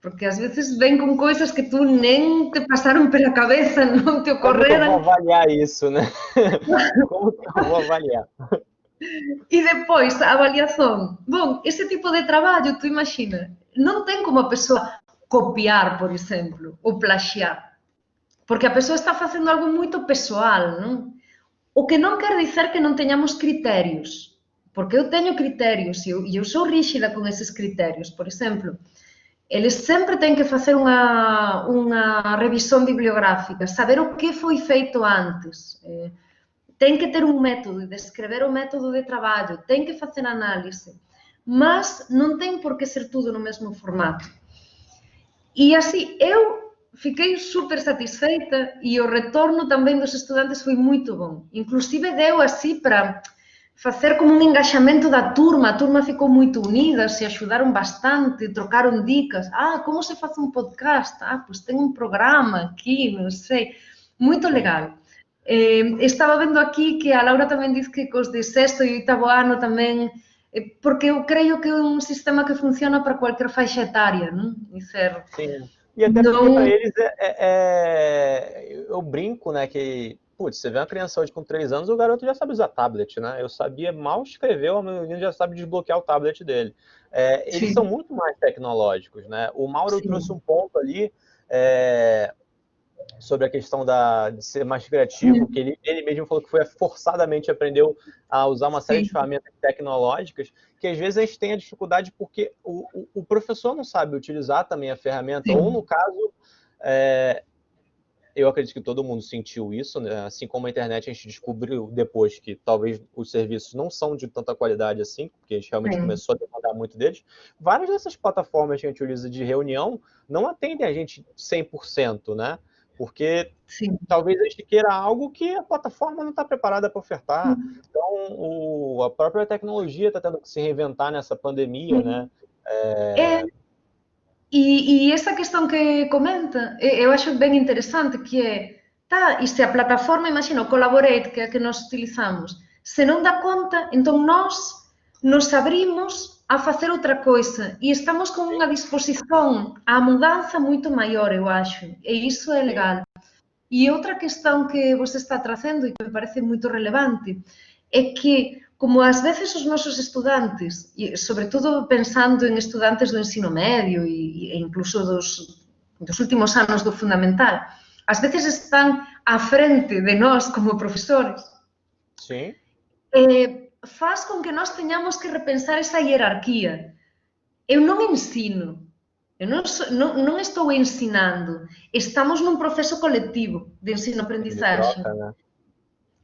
Speaker 2: Porque ás veces ven con coisas que tú nem te pasaron pela cabeza, non te ocorreran.
Speaker 1: Como que eu vou avaliar isso, né? Como que eu vou avaliar?
Speaker 2: E depois, a avaliación. Bom, ese tipo de traballo, tú imagina, non ten como a persoa copiar, por exemplo, ou plaxiar. Porque a persoa está facendo algo moito persoal, non? O que non quer dicer que non teñamos criterios. Porque eu teño criterios e eu sou ríxida con eses criterios. Por exemplo, eles sempre ten que facer unha revisión bibliográfica, saber o que foi feito antes. Ten que ter un método, descrever o método de traballo, ten que facer análise, mas non ten por que ser tudo no mesmo formato. E así, eu fiquei super satisfeita e o retorno tamén dos estudantes foi moito bom. Inclusive deu así para facer como un engaxamento da turma, a turma ficou moito unida, se axudaron bastante, trocaron dicas. Como se faz un podcast? Pois ten un programa aquí, non sei. Moito legal. Estaba vendo aquí que a Laura tamén diz que cos de sexto e oitavo ano tamén, porque eu creio que é un sistema que funciona para cualquier faixa etaria, non?
Speaker 1: Sim. E até porque para eles eu brinco, né, que, putz, você vê uma criança hoje com 3 anos, o garoto já sabe usar tablet, né? Eu sabia mal escrever, o menino já sabe desbloquear o tablet dele. Eles são muito mais tecnológicos, né? O Mauro trouxe um ponto ali sobre a questão de ser mais criativo, que ele mesmo falou que foi forçadamente aprendeu a usar uma série de ferramentas tecnológicas, que às vezes a gente tem a dificuldade porque o professor não sabe utilizar também a ferramenta, ou no caso, eu acredito que todo mundo sentiu isso, né? Assim como a internet, a gente descobriu depois que talvez os serviços não são de tanta qualidade assim, porque a gente realmente começou a demandar muito deles. Várias dessas plataformas que a gente utiliza de reunião não atendem a gente 100%, né? Porque talvez a gente queira algo que a plataforma não está preparada para ofertar. Então, a própria tecnologia está tendo que se reinventar nessa pandemia, né?
Speaker 2: E esa questão que comenta, eu acho ben interesante, que e se a plataforma, imagina, o Collaborate, que é a que nós utilizamos, se non dá conta, entón nós nos abrimos a facer outra coisa e estamos con unha disposición á mudanza moito maior, eu acho, e iso é legal. E outra questão que você está trazendo e que me parece moito relevante é que, como ás veces os nosos estudantes, e sobretudo pensando en estudantes do ensino medio e incluso dos últimos anos do fundamental, ás veces están á frente de nós como profesores, faz con que nós teñamos que repensar esa hierarquía. Eu non ensino, eu non estou ensinando, estamos nun proceso colectivo de ensino-aprendizaxe.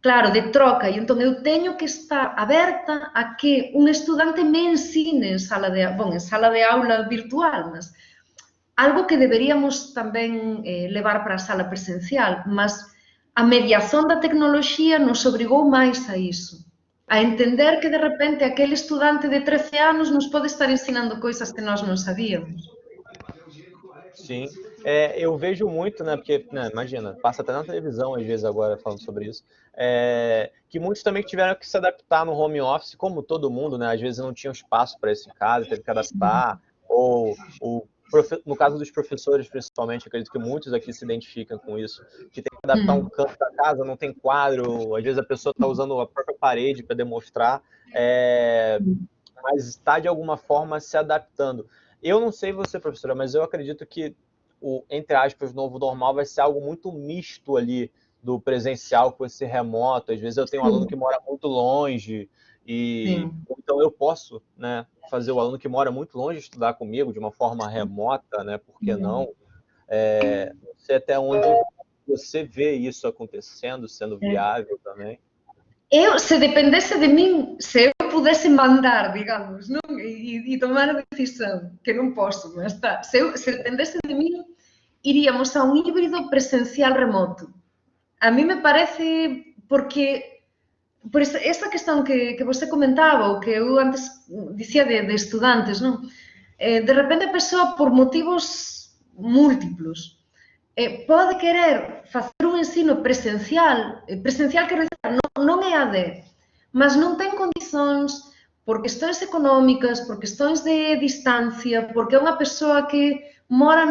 Speaker 2: Claro, de troca, e entón eu teño que estar aberta a que un estudante me ensine en sala de aula virtual, mas algo que deberíamos tamén levar para a sala presencial, mas a mediación da tecnoloxía nos obrigou máis a iso, a entender que de repente aquele estudante de 13 anos nos pode estar ensinando coisas que nós non sabíamos.
Speaker 1: Sim, eu vejo muito, né, porque, né, imagina, passa até na televisão às vezes agora falando sobre isso, que muitos também tiveram que se adaptar no home office, como todo mundo, né, às vezes não tinham espaço para isso em casa, teve que adaptar, ou no caso dos professores, principalmente, acredito que muitos aqui se identificam com isso, que tem que adaptar um canto da casa, não tem quadro, às vezes a pessoa está usando a própria parede para demonstrar, mas está de alguma forma se adaptando. Eu não sei você, professora, mas eu acredito que o, entre aspas, novo normal vai ser algo muito misto ali do presencial com esse remoto. Às vezes eu tenho um aluno que mora muito longe e então eu posso, né, fazer o aluno que mora muito longe estudar comigo de uma forma remota, né? Por que não? Não sei até onde você vê isso acontecendo, sendo viável também.
Speaker 2: se dependesse de min, se eu pudesse mandar, digamos, non? E tomar a decisión, que non posso, mas está. Se dependesse de min, iríamos a un híbrido presencial remoto. A mí me parece, porque por esta questão que você comentaba, ou que eu antes dicía de estudantes, non? De repente a persoa, por motivos múltiplos, pode querer facer un ensino presencial, quero dizer, non é AD, mas non ten condicións por questões económicas, por questões de distancia, porque é unha persoa que mora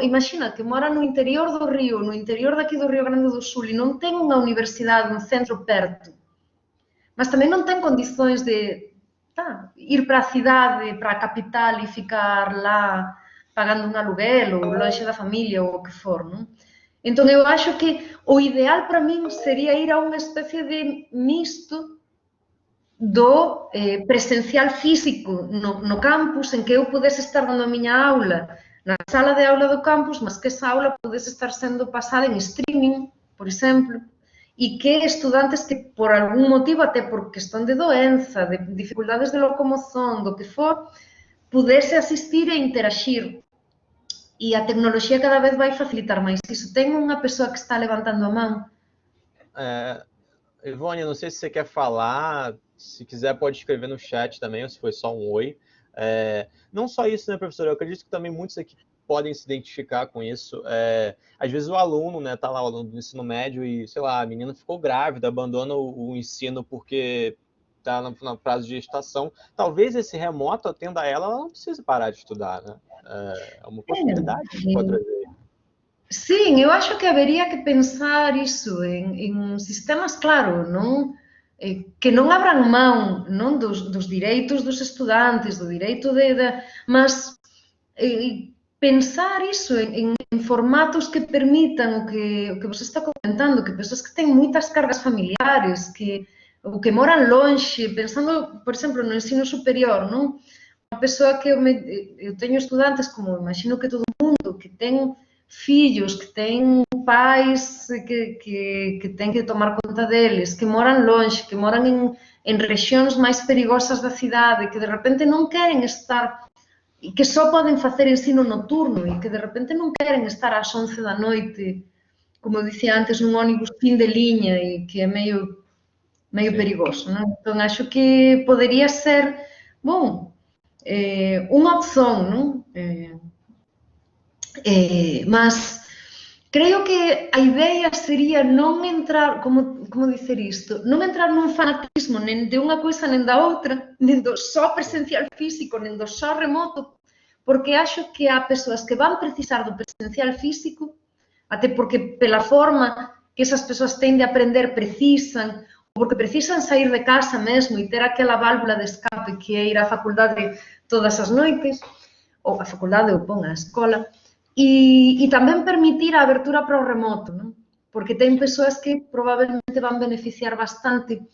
Speaker 2: imagina, que mora no interior do Río, no interior daqui do Río Grande do Sul e non ten unha universidade, un centro perto, mas tamén non ten condicións de ir para a cidade, para a capital e ficar lá pagando un aluguel ou lonxe da familia ou o que for, non? Entón, eu acho que o ideal para min sería ir a unha especie de misto do presencial físico no campus, en que eu pudese estar dando a miña aula na sala de aula do campus, mas que esa aula pudese estar sendo pasada en streaming, por exemplo, e que estudantes que por algún motivo, até por questón de doenza, de dificultades de locomoción, do que for, pudese asistir e interagir. E a tecnoloxía cada vez vai facilitar máis iso. Ten unha persoa que está levantando a man.
Speaker 1: Ivone, não sei se você quer falar, se quiser pode escrever no chat também, ou se foi só um oi. Não só isso, né, professor? Eu acredito que também muitos aqui podem se identificar com isso. Às vezes o aluno, né, tá lá, o aluno do ensino médio e, sei lá, a menina ficou grávida, abandona o ensino porque está no prazo de gestação. Talvez esse remoto atenda a ela, ela não precise parar de estudar, né? É uma possibilidade que pode trazer.
Speaker 2: Sim, eu acho que haveria que pensar isso em sistemas, claro, não, que não abram mão não dos direitos dos estudantes, do direito mas pensar isso em formatos que permitam o que você está comentando, que pessoas que têm muitas cargas familiares, ou que moram longe, pensando, por exemplo, no ensino superior, não? Uma pessoa que eu tenho estudantes, como imagino que todo mundo, que tem filhos, que têm pais que têm que tomar conta deles, que moram longe, que moram em regiões mais perigosas da cidade, que de repente não querem estar, e que só podem fazer ensino noturno, e que de repente não querem estar às 11 da noite, como eu dizia antes, num ônibus fim de linha, e que é meio perigoso, não? Então acho que poderia ser, bom, uma opção, não? Mas creio que a ideia seria non entrar, como dicer isto, non entrar nun fanatismo nen de unha coisa nen da outra, nen do só presencial físico, nen do só remoto, porque acho que há persoas que van precisar do presencial físico, até porque pela forma que esas persoas têm de aprender precisan, ou porque precisan sair de casa mesmo e ter aquela válvula de escape que é ir á facultade todas as noites, ou a facultade ou pon a escola, e tamén permitir a abertura para o remoto, non? Porque ten persoas que probablemente van beneficiar bastante.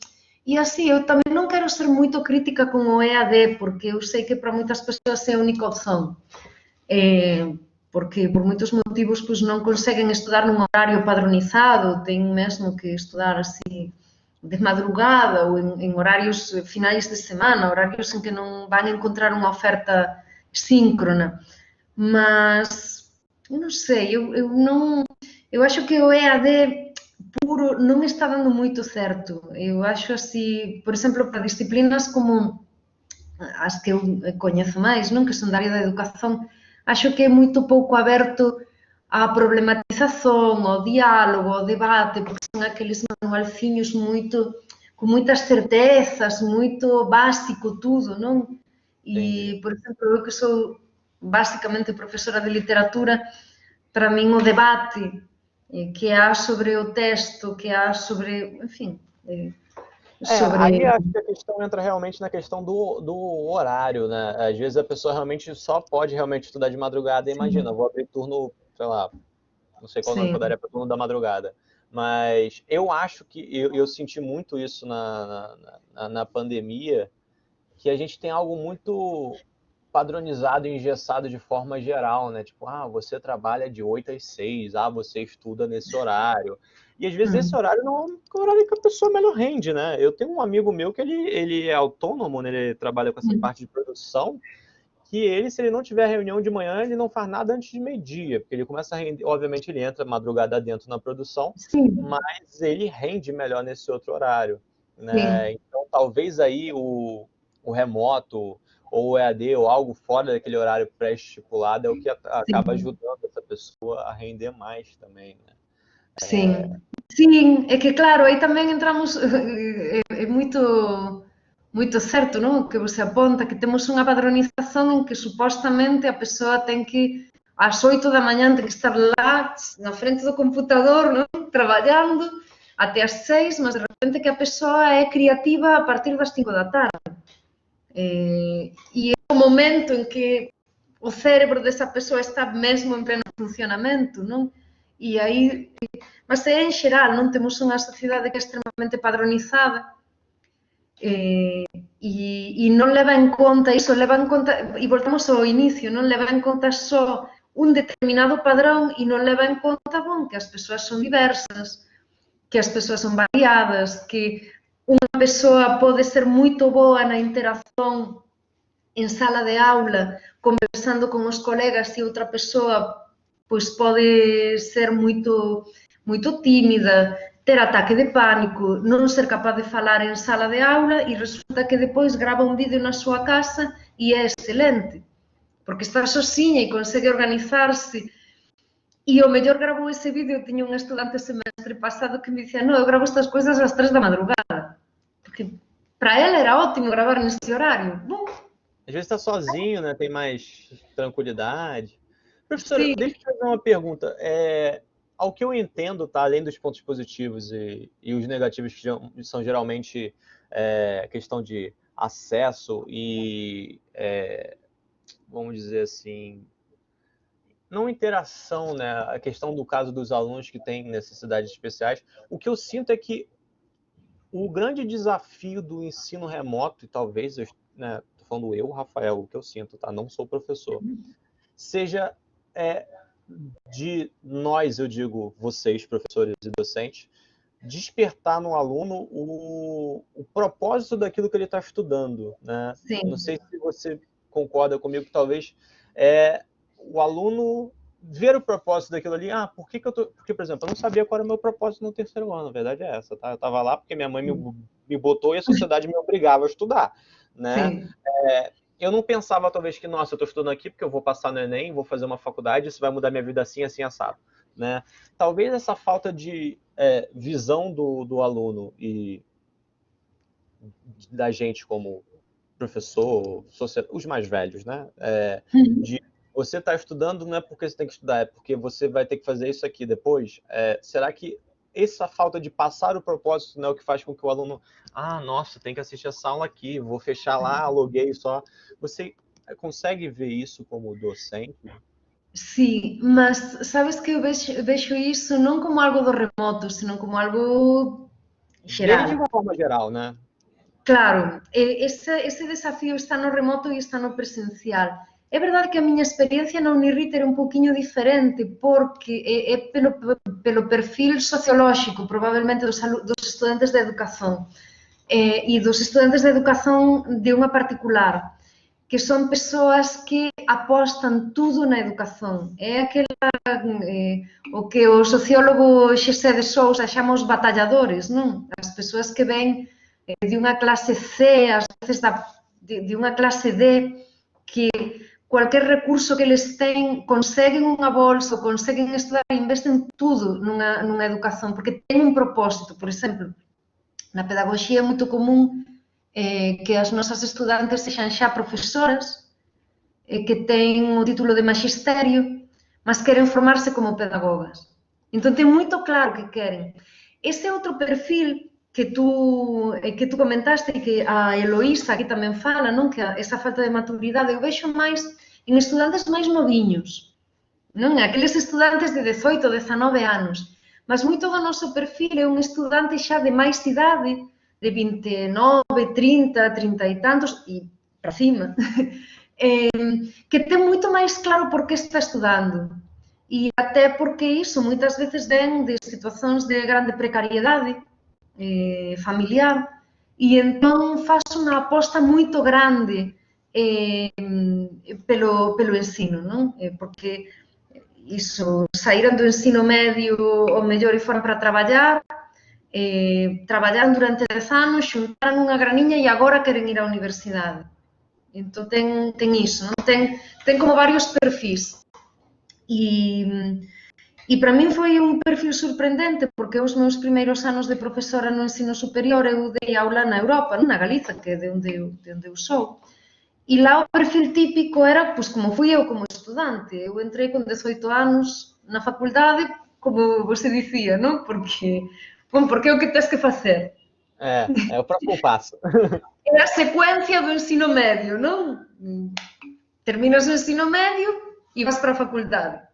Speaker 2: E así, eu tamén non quero ser moito crítica con o EAD, porque eu sei que para moitas persoas é a única opción. Porque por moitos motivos pois, non conseguen estudar nun horario padronizado, ten mesmo que estudar así de madrugada ou en horarios finais de semana, horarios en que non van encontrar unha oferta síncrona. Mas non sei, eu acho que o EAD puro non está dando moito certo. Eu acho así, por exemplo, para disciplinas como as que eu coñezo máis, non? Que son da área da educación, acho que é moito pouco aberto á problematización, ao diálogo, ao debate, porque son aqueles manualciños con moitas certezas, moito básico tudo, non? E, por exemplo, eu que sou basicamente profesora de literatura, para min o debate que há sobre o texto, que há sobre, enfim,
Speaker 1: Aí acho que a questão entra realmente na questão do horário, né? Às vezes a pessoa realmente só pode realmente estudar de madrugada. Imagina, vou abrir turno, sei lá, não sei qual nome que eu daria para turno da madrugada. Mas eu acho que eu senti muito isso na pandemia, que a gente tem algo muito padronizado e engessado de forma geral, né? Tipo, você trabalha de 8 às 6, você estuda nesse horário. E às vezes esse horário não é o horário que a pessoa melhor rende, né? Eu tenho um amigo meu que ele é autônomo, né? Ele trabalha com essa parte de produção, que ele, se ele não tiver reunião de manhã, ele não faz nada antes de meio-dia, porque ele começa a render, obviamente ele entra madrugada dentro na produção,
Speaker 2: Sim,
Speaker 1: mas ele rende melhor nesse outro horário, né?
Speaker 2: sim,
Speaker 1: Então, talvez aí o remoto ou o EAD ou algo fora daquele horário pré-estipulado é o que acaba
Speaker 2: sim.
Speaker 1: ajudando essa pessoa a render mais também, né?
Speaker 2: Sim, sim, é que claro, aí tamén entramos, é moito certo, non? Que você aponta, que temos unha padronización en que supostamente a persoa ten que ás 8 da mañá ten que estar lá na frente do computador, non? Traballando até as 6, mas de repente que a persoa é creativa a partir das 5 da tarde. E é o momento en que o cérebro desa persoa está mesmo en pleno funcionamento, non? E aí, mas é en xeral, non temos unha sociedade que é extremamente padronizada e non leva en conta iso, leva en conta, e voltamos ao inicio, non leva en conta só un determinado padrón e non leva en conta, bon, que as persoas son diversas, que as persoas son variadas, que unha persoa pode ser moito boa na interacción en sala de aula, conversando con os colegas, e outra persoa pois pode ser moito tímida, ter ataque de pánico, non ser capaz de falar en sala de aula e resulta que depois grava un vídeo na súa casa e é excelente, porque está sosiña e consegue organizarse. E o mellor gravou ese vídeo, tiña un estudante semestre pasado que me dicía, no, eu gravo estas cousas ás 3 da madrugada, porque para ele era ótimo gravar nesse horário. Bom,
Speaker 1: Às vezes está sozinho, né? Tem mais tranquilidade. Professora,
Speaker 2: sim,
Speaker 1: deixa eu fazer uma pergunta. Ao que eu entendo, tá, além dos pontos positivos e os negativos, que são geralmente questão de acesso e, vamos dizer assim, não interação, né? A questão do caso dos alunos que têm necessidades especiais. O que eu sinto é que o grande desafio do ensino remoto, e talvez, né, tô falando eu, Rafael, o que eu sinto, tá? Não sou professor, seja de nós, eu digo, vocês, professores e docentes, despertar no aluno o propósito daquilo que ele está estudando, né? Não
Speaker 2: sim,
Speaker 1: sei se você concorda comigo que talvez o aluno ver o propósito daquilo ali. Por que eu tô... Porque, por exemplo, eu não sabia qual era o meu propósito no terceiro ano, a verdade é essa, tá? Eu estava lá porque minha mãe me botou e a sociedade me obrigava a estudar, né?
Speaker 2: sim.
Speaker 1: Eu não pensava, talvez, que, nossa, eu estou estudando aqui porque eu vou passar no Enem, vou fazer uma faculdade, isso vai mudar minha vida assim, assim, assado, né? Talvez essa falta de visão do aluno e da gente como professor, os mais velhos, né? De você está estudando não é porque você tem que estudar, é porque você vai ter que fazer isso aqui depois. Será que essa falta de passar o propósito não é o que faz com que o aluno, nossa, tem que assistir essa aula aqui, vou fechar lá, loguei só. Você consegue ver isso como docente?
Speaker 2: Sim, mas sabes que eu vexo isso non como algo do remoto, senón como algo
Speaker 1: Dele de
Speaker 2: xeral.
Speaker 1: uma forma geral, né?
Speaker 2: Claro, ese desafío está no remoto e está no presencial. É verdade que a miña experiencia na Unirrit era un poquinho diferente porque é pelo perfil sociolóxico, probablemente dos estudantes de educación e dos estudantes de educación de unha particular, que son persoas que apostan tudo na educación. É aquela o que o sociólogo Xosé de Sousa chama os batalladores, non? As persoas que ven de unha clase C, ás veces de unha clase D, que cualquier recurso que eles ten, conseguen unha bolsa, conseguen estudar e investen tudo nunha educación, porque ten un propósito. Por exemplo, na pedagogía é moito común que as nosas estudantes sexan xa profesoras, que ten o título de maxisterio, mas queren formarse como pedagogas. Entón, ten moito claro que queren. Ese outro perfil que tú comentaste e que a Eloísa aquí tamén fala, non? Que esa falta de maturidade eu vexo máis en estudantes máis noviños, non? Aqueles estudantes de 18, 19 anos. Mas moito do noso perfil é un estudante xa de máis idade, de 29, 30, 30 e tantos, e para cima, que ten moito máis claro por que está estudando. E até porque iso moitas veces ven de situacións de grande precariedade familiar, e entón faz unha aposta moito grande pelo ensino, non? Porque iso, saíran do ensino medio o mellor e foran para traballar, traballaron durante 10 anos, xuntaron unha graniña e agora queren ir á universidade. Entón ten iso, non? Ten como varios perfis. E para min foi un perfil sorprendente, porque os meus primeiros anos de profesora no ensino superior eu dei aula na Europa, na Galiza, que é de onde eu sou. E lá o perfil típico era, pois, como fui eu como estudante. Eu entrei con 18 anos na facultade, como você dicía, non? Porque é o que tens que facer.
Speaker 1: É o próximo passo.
Speaker 2: É a secuencia do ensino medio, non? Terminas o ensino medio e vas para a facultade.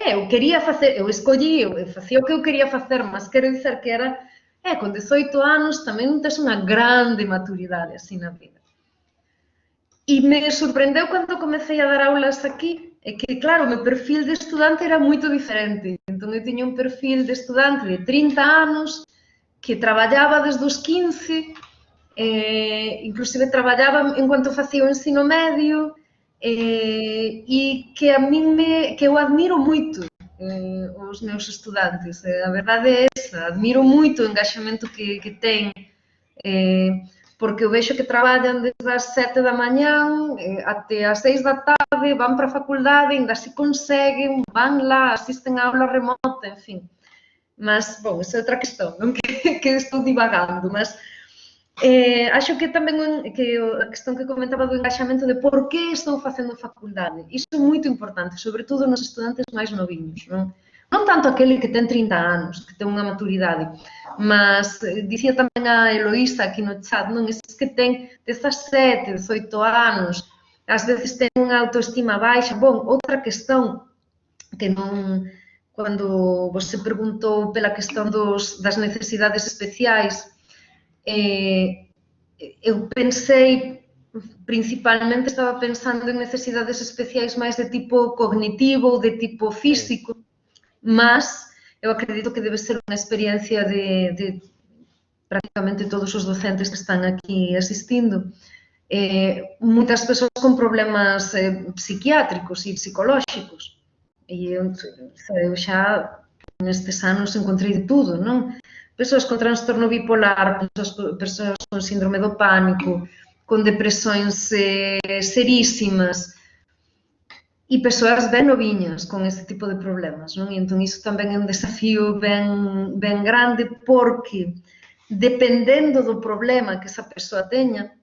Speaker 2: Eu quería facer, eu escollí, eu facía o que eu quería facer, mas quero dizer que era, con 18 anos tamén non tes unha grande maturidade así na vida. E me sorprendeu cando comecei a dar aulas aquí, é que, claro, o meu perfil de estudante era moito diferente. Entón, eu tiña un perfil de estudante de 30 anos, que traballaba desde os 15, inclusive traballaba enquanto facía o ensino medio, e que que eu admiro moito os meus estudantes. A verdade é esa, admiro moito o engaxamento que ten, porque eu vexo que traballan desde as 7 da mañá até as 6 da tarde, van para a faculdade, ainda así conseguen, van lá, asisten a aula remota, en fin. Mas, bom, esa é outra questão, non? Que estou divagando, mas acho que tamén a questão que comentaba do engaxamento de por que estou facendo faculdade, iso é moito importante, sobre todo nos estudantes máis noviños, non? Non tanto aquele que ten 30 anos, que ten unha maturidade, mas dicía tamén a Eloísa aquí no chat, non? Estes que ten 17, 18 anos, ás veces ten unha autoestima baixa. Bom, outra questão que non, cando você preguntou pela questão das necesidades especiais, eu pensei, principalmente estaba pensando en necesidades especiais máis de tipo cognitivo ou de tipo físico, mas eu acredito que debe ser unha experiencia de prácticamente todos os docentes que están aquí asistindo. Moitas persoas con problemas psiquiátricos e psicolóxicos. E eu xa nestes anos encontrei de tudo, non? Persoas con trastorno bipolar, persoas con síndrome do pánico, con depresións serísimas, e persoas ben noviñas con este tipo de problemas, non? E entón iso tamén é un desafío ben grande, porque dependendo do problema que esa persoa teña,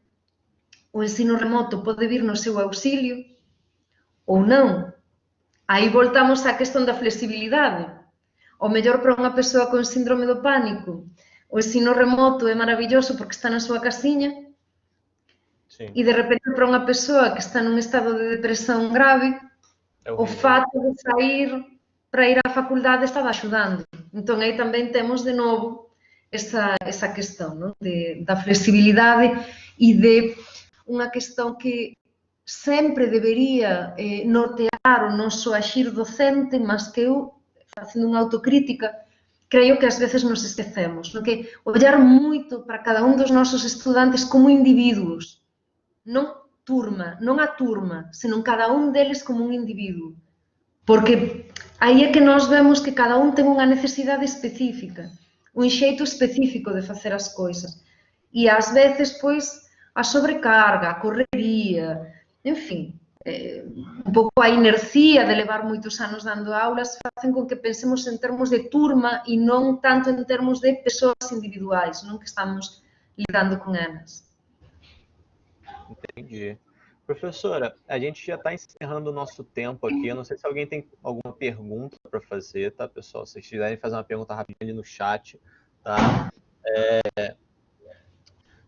Speaker 2: o ensino remoto pode vir no seu auxilio ou non. Aí voltamos á questón da flexibilidade. O mellor para unha persoa con síndrome do pánico, o ensino remoto é maravilloso porque está na súa casiña, e de repente para unha persoa que está nun estado de depresión grave, o fato de sair para ir á faculdade estaba axudando. Entón, aí tamén temos de novo esa questão, non? Da flexibilidade e de unha questão que sempre debería nortear o noso axir docente, mas que eu, facendo unha autocrítica, creo que ás veces nos esquecemos, non? Que ollar moito para cada un dos nosos estudantes como individuos, non a turma, senón cada un deles como un individuo. Porque aí é que nós vemos que cada un ten unha necesidade específica, un xeito específico de facer as coisas. E ás veces, pois, a sobrecarga, a correría, en fin, un pouco a inercia de levar moitos anos dando aulas facen con que pensemos en termos de turma e non tanto en termos de persoas individuais, non que estamos lidando con elas.
Speaker 1: Entendi. Professora, a gente já está encerrando o nosso tempo aqui. Eu não sei se alguém tem alguma pergunta para fazer, tá, pessoal? Se vocês quiserem fazer uma pergunta rapidinho ali no chat, tá?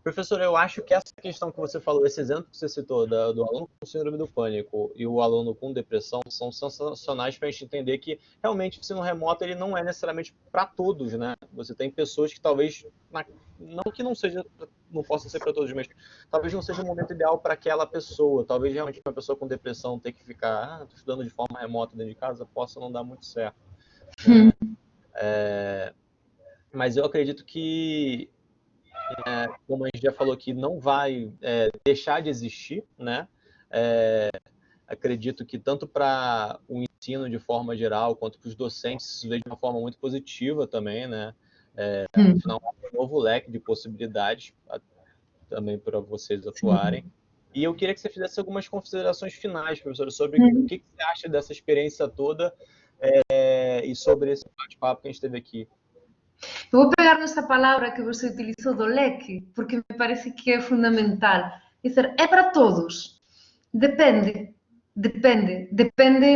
Speaker 1: Professora, eu acho que essa questão que você falou, esse exemplo que você citou do aluno com síndrome do pânico e o aluno com depressão são sensacionais para a gente entender que realmente o ensino remoto ele não é necessariamente para todos, né? Você tem pessoas que talvez, não que não seja não possa ser para todos, mas talvez não seja o momento ideal para aquela pessoa. Talvez realmente uma pessoa com depressão ter que ficar estudando de forma remota dentro de casa possa não dar muito certo, né? Mas eu acredito que, como a gente já falou aqui, não vai deixar de existir, né? Acredito que tanto para o ensino de forma geral, quanto para os docentes, isso veio de uma forma muito positiva também, né? Afinal, é um novo leque de possibilidades também para vocês atuarem. E eu queria que você fizesse algumas considerações finais, professora, sobre o que você acha dessa experiência toda e sobre esse bate-papo que a gente teve aqui.
Speaker 2: Eu vou pegar nessa palavra que você utilizou do leque, porque me parece que é fundamental. Dizer, é para todos. Depende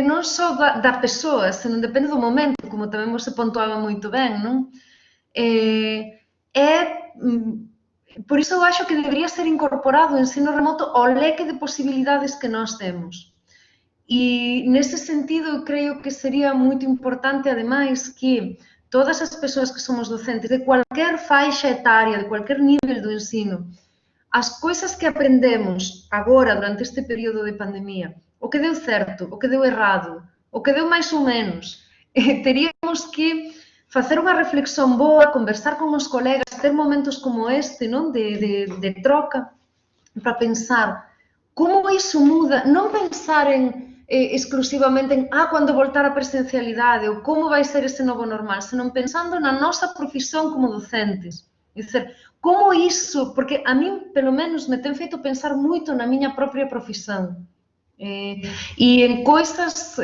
Speaker 2: não só da pessoa, senão depende do momento, como também você pontuava muito bem, não? Por isso eu acho que deveria ser incorporado o ensino remoto ao leque de possibilidades que nós temos. E nesse sentido eu creio que seria muito importante, ademais, que todas as pessoas que somos docentes, de qualquer faixa etária, de qualquer nível do ensino, as coisas que aprendemos agora, durante este período de pandemia, o que deu certo, o que deu errado, o que deu mais ou menos, teríamos que facer unha reflexión boa, conversar con os colegas, ter momentos como este, non? De troca, para pensar como iso muda, non pensar exclusivamente en cando voltar a presencialidade ou como vai ser ese novo normal, senón pensando na nosa profesión como docentes. É dizer, como iso, porque a min, pelo menos, me ten feito pensar moito na miña propia profesión. E en coisas,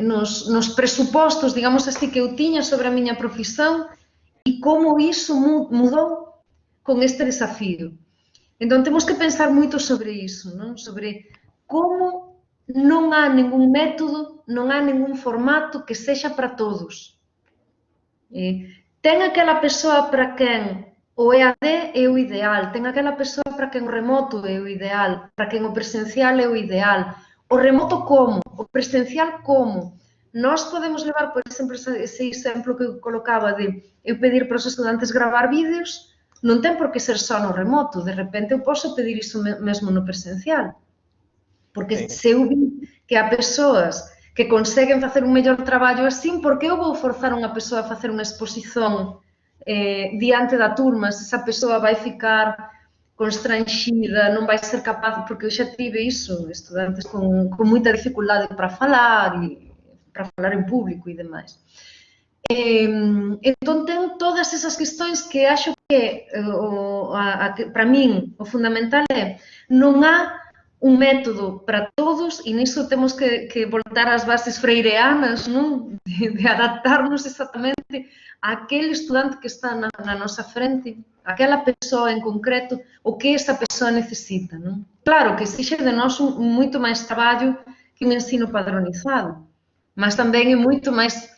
Speaker 2: nos presupostos, digamos así, que eu tiña sobre a miña profesión e como iso mudou con este desafío. Entón, temos que pensar moito sobre iso, non? Sobre como non há ningún método, non há ningún formato que sexa para todos. Ten aquela persoa para quen o EAD é o ideal, ten aquela persoa para quen o remoto é o ideal, para quen o presencial é o ideal. O remoto como? O presencial como? Nós podemos levar, por exemplo, ese exemplo que eu colocaba de eu pedir para os estudantes gravar vídeos, non ten por que ser só no remoto, de repente eu posso pedir iso mesmo no presencial. Porque se eu vi que há persoas que conseguen facer un mellor traballo así, por que eu vou forzar unha persoa a facer unha exposición diante da turma, se esa persoa vai ficar constranxida, non vai ser capaz, porque eu xa tive iso, estudantes con moita dificuldade para falar en público e demais. Entón, ten todas esas questões que acho que, para min, o fundamental é non há un método para todos e nisso temos que voltar ás bases freireanas, non? De adaptarnos exactamente àquele estudante que está na nosa frente, aquela persoa en concreto, o que esa persoa necesita, non? Claro que exixe de nós moito máis traballo que un ensino padronizado, mas tamén é moito máis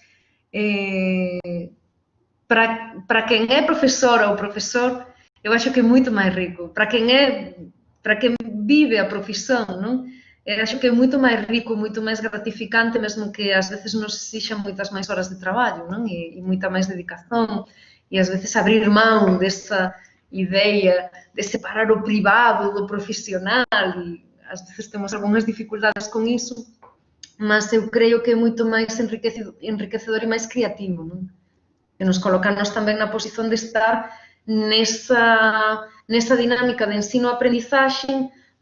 Speaker 2: para quen é profesora ou profesor, eu acho que é moito máis rico. Para quen vive a profesión, non? Eu acho que é moito máis rico, moito máis gratificante, mesmo que ás veces nos exixan moitas máis horas de traballo, non? E moita máis dedicación, e ás veces abrir mão desa ideia de separar o privado do profesional, e ás veces temos algunhas dificultades con iso, mas eu creo que é moito máis enriquecedor e máis creativo, non? Que nos colocanos tamén na posición de estar nesa dinámica de ensino-aprendizaxe,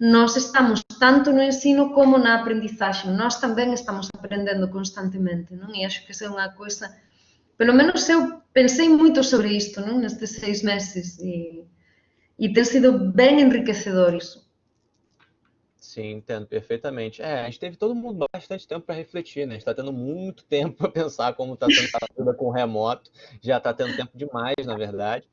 Speaker 2: nós estamos tanto no ensino como na aprendizaxe, nós tamén estamos aprendendo constantemente, non? E acho que esa é unha coisa, pelo menos eu pensei moito sobre isto, non? Nestes 6 meses, e ten sido ben enriquecedor iso.
Speaker 1: Sim, entendo perfeitamente. A gente teve todo mundo bastante tempo para refletir, né? A gente está tendo muito tempo para pensar como está sendo a vida com remoto. Já está tendo tempo demais, na verdade.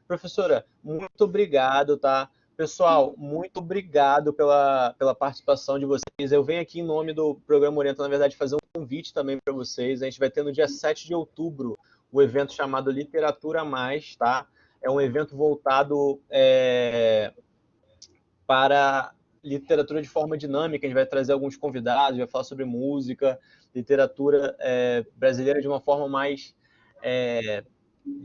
Speaker 1: Professora, muito obrigado, tá? Pessoal, muito obrigado pela participação de vocês. Eu venho aqui em nome do Programa Orienta, na verdade, fazer um convite também para vocês. A gente vai ter no dia 7 de outubro o evento chamado Literatura Mais, tá? É um evento voltado para literatura de forma dinâmica. A gente vai trazer alguns convidados, vai falar sobre música, literatura brasileira de uma forma mais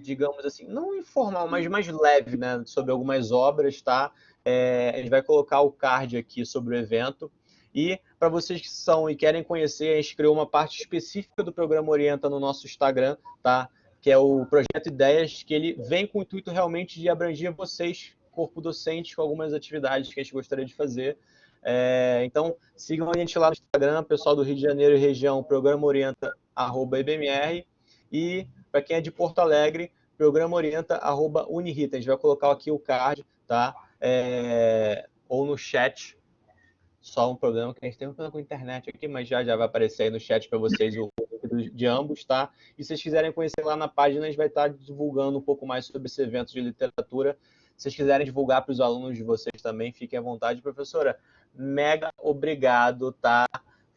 Speaker 1: digamos assim, não informal, mas mais leve, né, sobre algumas obras, tá? A gente vai colocar o card aqui sobre o evento. E para vocês que são e querem conhecer, a gente criou uma parte específica do programa Orienta no nosso Instagram, tá? Que é o Projeto Ideias, que ele vem com o intuito realmente de abranger vocês, corpo docente, com algumas atividades que a gente gostaria de fazer. Então, sigam a gente lá no Instagram, pessoal do Rio de Janeiro e região, Programa Orienta, @IBMR. E para quem é de Porto Alegre, Programa Orienta, @Unirita. A gente vai colocar aqui o card, tá? Ou no chat. Só um problema que a gente tem um problema com a internet aqui, mas já vai aparecer aí no chat para vocês o link de ambos, tá? E se vocês quiserem conhecer lá na página, a gente vai estar divulgando um pouco mais sobre esse evento de literatura. Se vocês quiserem divulgar para os alunos de vocês também, fiquem à vontade. Professora, mega obrigado, tá?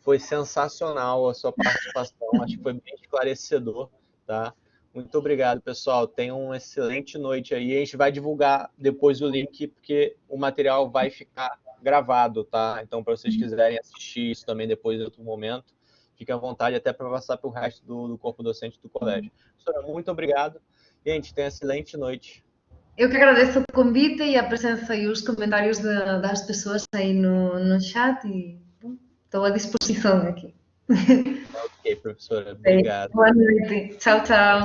Speaker 1: Foi sensacional a sua participação, acho que foi bem esclarecedor, tá? Muito obrigado, pessoal. Tenham uma excelente noite aí. A gente vai divulgar depois o link, porque o material vai ficar gravado, tá? Então, para vocês quiserem assistir isso também depois, em outro momento, fiquem à vontade até para passar para o resto do corpo docente do colégio. Professora, muito obrigado. Gente, tenha uma excelente noite.
Speaker 2: Eu que agradeço o convite e a presença e os comentários das pessoas aí no chat e bom, estou à disposição aqui.
Speaker 1: Ok, professora. Obrigado.
Speaker 2: Boa noite. Tchau, tchau.